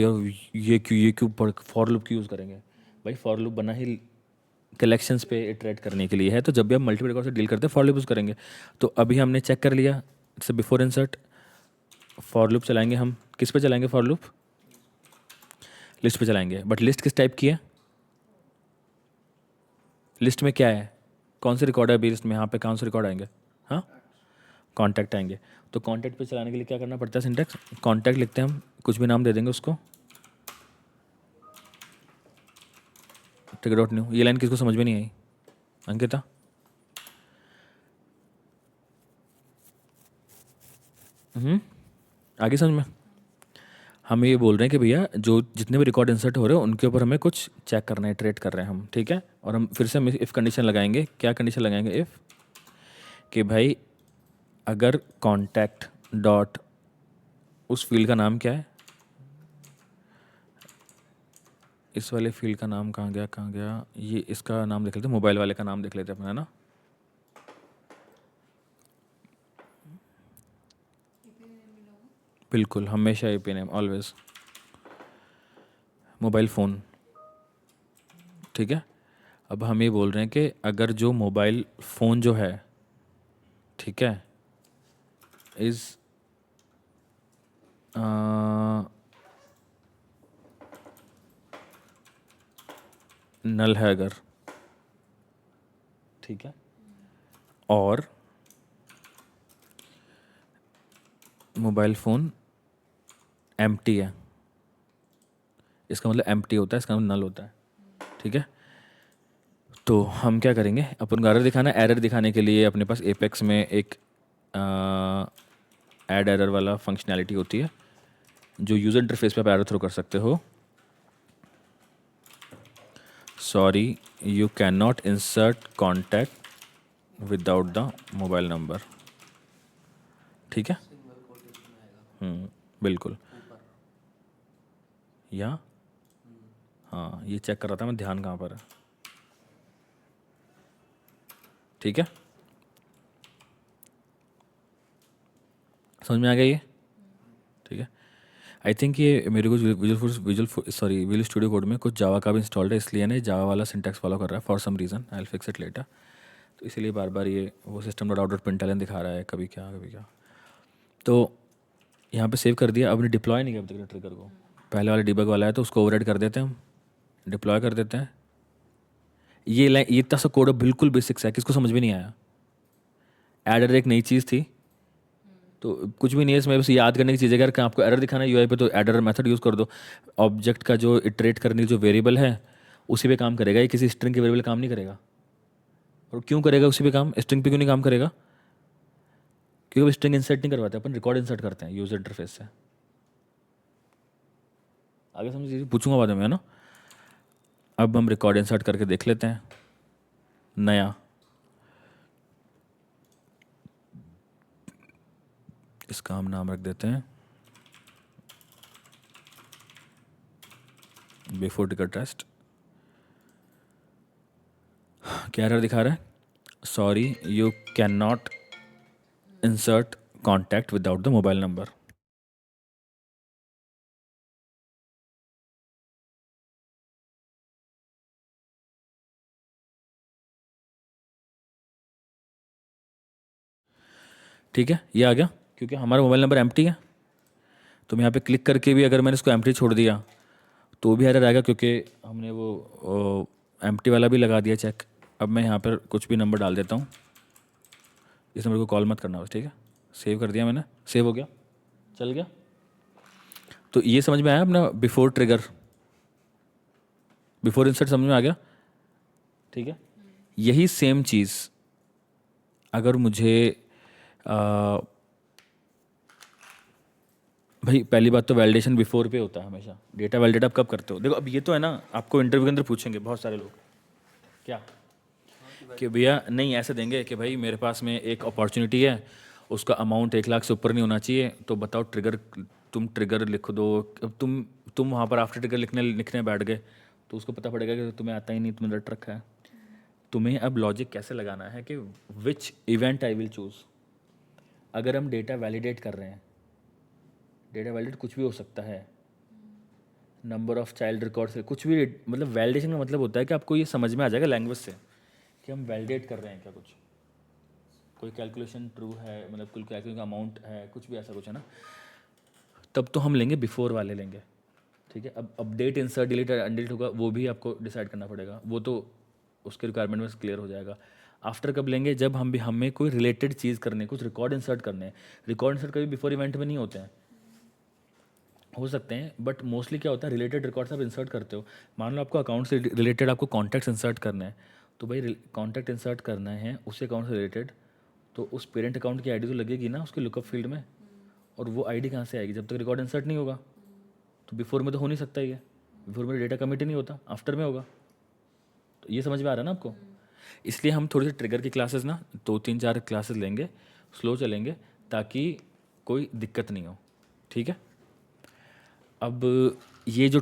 Speaker 1: ये क्यों फॉर लूप क्यों यूज़ करेंगे। भाई फॉर लूप बना ही कलेक्शंस पे इटरेट करने के लिए है, तो जब भी हम मल्टीपल रिकॉर्ड से डील करते हैं फॉर लूप यूज़ करेंगे। तो अभी हमने चेक कर लिया, जैसे बिफोर इंसर्ट फॉर लूप चलाएंगे हम, किस पे चलाएंगे फॉर लूप, लिस्ट पे चलाएंगे। बट लिस्ट किस टाइप की है, लिस्ट में क्या है, कौन से रिकॉर्ड है अभी लिस्ट में, यहाँ पे कौन से रिकॉर्ड आएंगे, हाँ कॉन्टैक्ट आएंगे। तो कॉन्टैक्ट पे चलाने के लिए क्या करना पड़ता है, सिंटैक्स कॉन्टैक्ट लिखते हैं हम, कुछ भी नाम दे देंगे उसको, ट्रिगर डॉट न्यू। ये लाइन किसको समझ में नहीं आई, अंकिता? आगे समझ में। हम ये बोल रहे हैं कि भैया जो जितने भी रिकॉर्ड इंसर्ट हो रहे हैं उनके ऊपर हमें कुछ चेक करना है, ट्रेट कर रहे हैं हम, ठीक है। और हम फिर से हम इफ़ कंडीशन लगाएंगे, क्या कंडीशन लगाएंगे, इफ़ कि भाई अगर कॉन्टैक्ट डॉट, उस फील्ड का नाम क्या है, इस वाले फील्ड का नाम कहाँ गया, ये इसका नाम देख लेते हैं, मोबाइल वाले का नाम देख लेते हैं अपना, है ना। बिल्कुल, हमेशा A P name always, mobile phone, ठीक है। अब हम ये बोल रहे हैं कि अगर जो मोबाइल फ़ोन जो है, ठीक है, इज़ नल है अगर, ठीक है, और मोबाइल फ़ोन एम्प्टी है, इसका मतलब एम्प्टी होता है, इसका मतलब नल होता है, ठीक है। तो हम क्या करेंगे, अपन को एरर दिखाना है, एरर दिखाने के लिए अपने पास एपेक्स में एक ऐड एरर वाला फंक्शनैलिटी होती है जो यूज़र इंटरफेस पे आप एरर थ्रो कर सकते हो। Sorry you can not insert contact without the mobile number, ठीक है। बिल्कुल, या हाँ ये चेक कर रहा था मैं, ध्यान कहाँ पर है, ठीक है, समझ में आ गया ये, ठीक है। आई थिंक ये मेरे को विजुअल स्टूडियो कोड में कुछ जावा का भी इंस्टॉल्ड है, इसलिए ना जावा वाला सिंटैक्स फॉलो कर रहा है for some reason, I will fix it later. तो इसीलिए बार बार ये वो system dot out dot println दिखा रहा है, कभी क्या कभी क्या। तो यहाँ पे सेव कर दिया, अब डिप्लॉय नहीं किया अब तक ट्रिगर को, पहले वाला डिबग वाला है तो उसको ओवरराइड कर देते हैं हम, डिप्लॉय कर देते हैं। ये लाइन, ये इतना सा कोड बिल्कुल बेसिक्स है, किसको समझ में नहीं आया, एडर एक नई चीज़ थी, तो कुछ भी नहीं है इसमें, बस याद करने की चीज़ है। अगर आपको एरर दिखाना है यूआई पे तो एडर मेथड यूज़ कर दो, ऑब्जेक्ट का जो इटरेट करने की जो वेरिएबल है उसी पे काम करेगा, ये किसी स्ट्रिंग के वेरिएबल काम नहीं करेगा। और क्यों करेगा उसी पे काम, स्ट्रिंग पे क्यों नहीं काम करेगा, क्योंकि स्ट्रिंग इंसर्ट नहीं करवाते अपन, रिकॉर्ड इंसर्ट करते हैं यूजर इंटरफेस से। आगे समझ पूछूंगा बाद में, है ना। अब हम रिकॉर्ड इंसर्ट करके देख लेते हैं, नया, इसका हम नाम रख देते हैं बिफोर टिकट टेस्ट। क्या एरर दिखा रहा है, sorry you can not insert contact without the mobile number. ठीक है, ये आ गया क्योंकि हमारा मोबाइल नंबर एम्प्टी है। तो मैं यहाँ पे क्लिक करके भी अगर मैंने इसको एम्प्टी छोड़ दिया तो भी एरर आएगा क्योंकि हमने वो एम्प्टी वाला भी लगा दिया चेक। अब मैं यहाँ पर कुछ भी नंबर डाल देता हूँ, इस नंबर को कॉल मत करना बस, ठीक है। सेव कर दिया मैंने, सेव हो गया, चल गया। तो ये समझ में आया अपना बिफोर ट्रिगर, बिफोर इंसर्ट समझ में आ गया, ठीक है। यही सेम चीज़ अगर मुझे भाई पहली बात तो वैलिडेशन बिफोर पे होता है हमेशा। डेटा वैलिडेट आप कब करते हो? देखो अब ये तो है ना, आपको इंटरव्यू के अंदर पूछेंगे बहुत सारे लोग क्या कि भैया नहीं ऐसे देंगे कि भाई मेरे पास में एक अपॉर्चुनिटी है, उसका अमाउंट 1 लाख से ऊपर नहीं होना चाहिए, तो बताओ ट्रिगर, तुम ट्रिगर लिख दो। अब तुम वहाँ पर आफ्टर ट्रिगर लिखने बैठ गए तो उसको पता पड़ेगा कि तुम्हें आता ही नहीं, तुमने रट रखा है। तुम्हें अब लॉजिक कैसे लगाना है कि which event I will choose. अगर हम डेटा वैलिडेट कर रहे हैं, डेटा वैलिडेट कुछ भी हो सकता है, नंबर ऑफ चाइल्ड रिकॉर्ड से कुछ भी, मतलब वैलिडेशन का मतलब होता है कि आपको ये समझ में आ जाएगा लैंग्वेज से कि हम वैलिडेट कर रहे हैं क्या, कुछ कोई कैलकुलेशन ट्रू है, मतलब कुल कैलकुलेशन का अमाउंट है, कुछ भी ऐसा कुछ है ना, तब तो हम लेंगे बिफोर वाले लेंगे, ठीक है। अब अपडेट इंसर्ट डिलीट अनडिलीट होगा वो भी आपको डिसाइड करना पड़ेगा, वो तो उसके रिक्वायरमेंट में क्लियर हो जाएगा। आफ्टर कब लेंगे? जब हमें कोई रिलेटेड चीज़ करनी है, कुछ रिकॉर्ड इंसर्ट करने हैं। रिकॉर्ड इंसर्ट कभी बिफोर इवेंट में नहीं होते हैं, हो सकते हैं बट मोस्टली क्या होता है, रिलेटेड रिकॉर्ड्स आप इंसर्ट करते हो। मान लो आपको अकाउंट से रिलेटेड आपको कॉन्टैक्ट्स इंसर्ट करना है, तो भाई कॉन्टैक्ट इंसर्ट करना है उस अकाउंट से रिलेटेड, तो उस पेरेंट अकाउंट की आईडी तो लगेगी ना उसके लुकअप फील्ड में, और वो आईडी कहाँ से आएगी जब तक रिकॉर्ड इंसर्ट नहीं होगा? तो बिफोर में तो हो नहीं सकता ही है, बिफोर में डेटा कमिट ही नहीं होता, आफ्टर में होगा। तो ये समझ में आ रहा है ना आपको? इसलिए हम थोड़ी सी ट्रिगर की क्लासेस ना 2-3-4 क्लासेस लेंगे, स्लो चलेंगे ताकि कोई दिक्कत नहीं हो, ठीक है। अब ये जो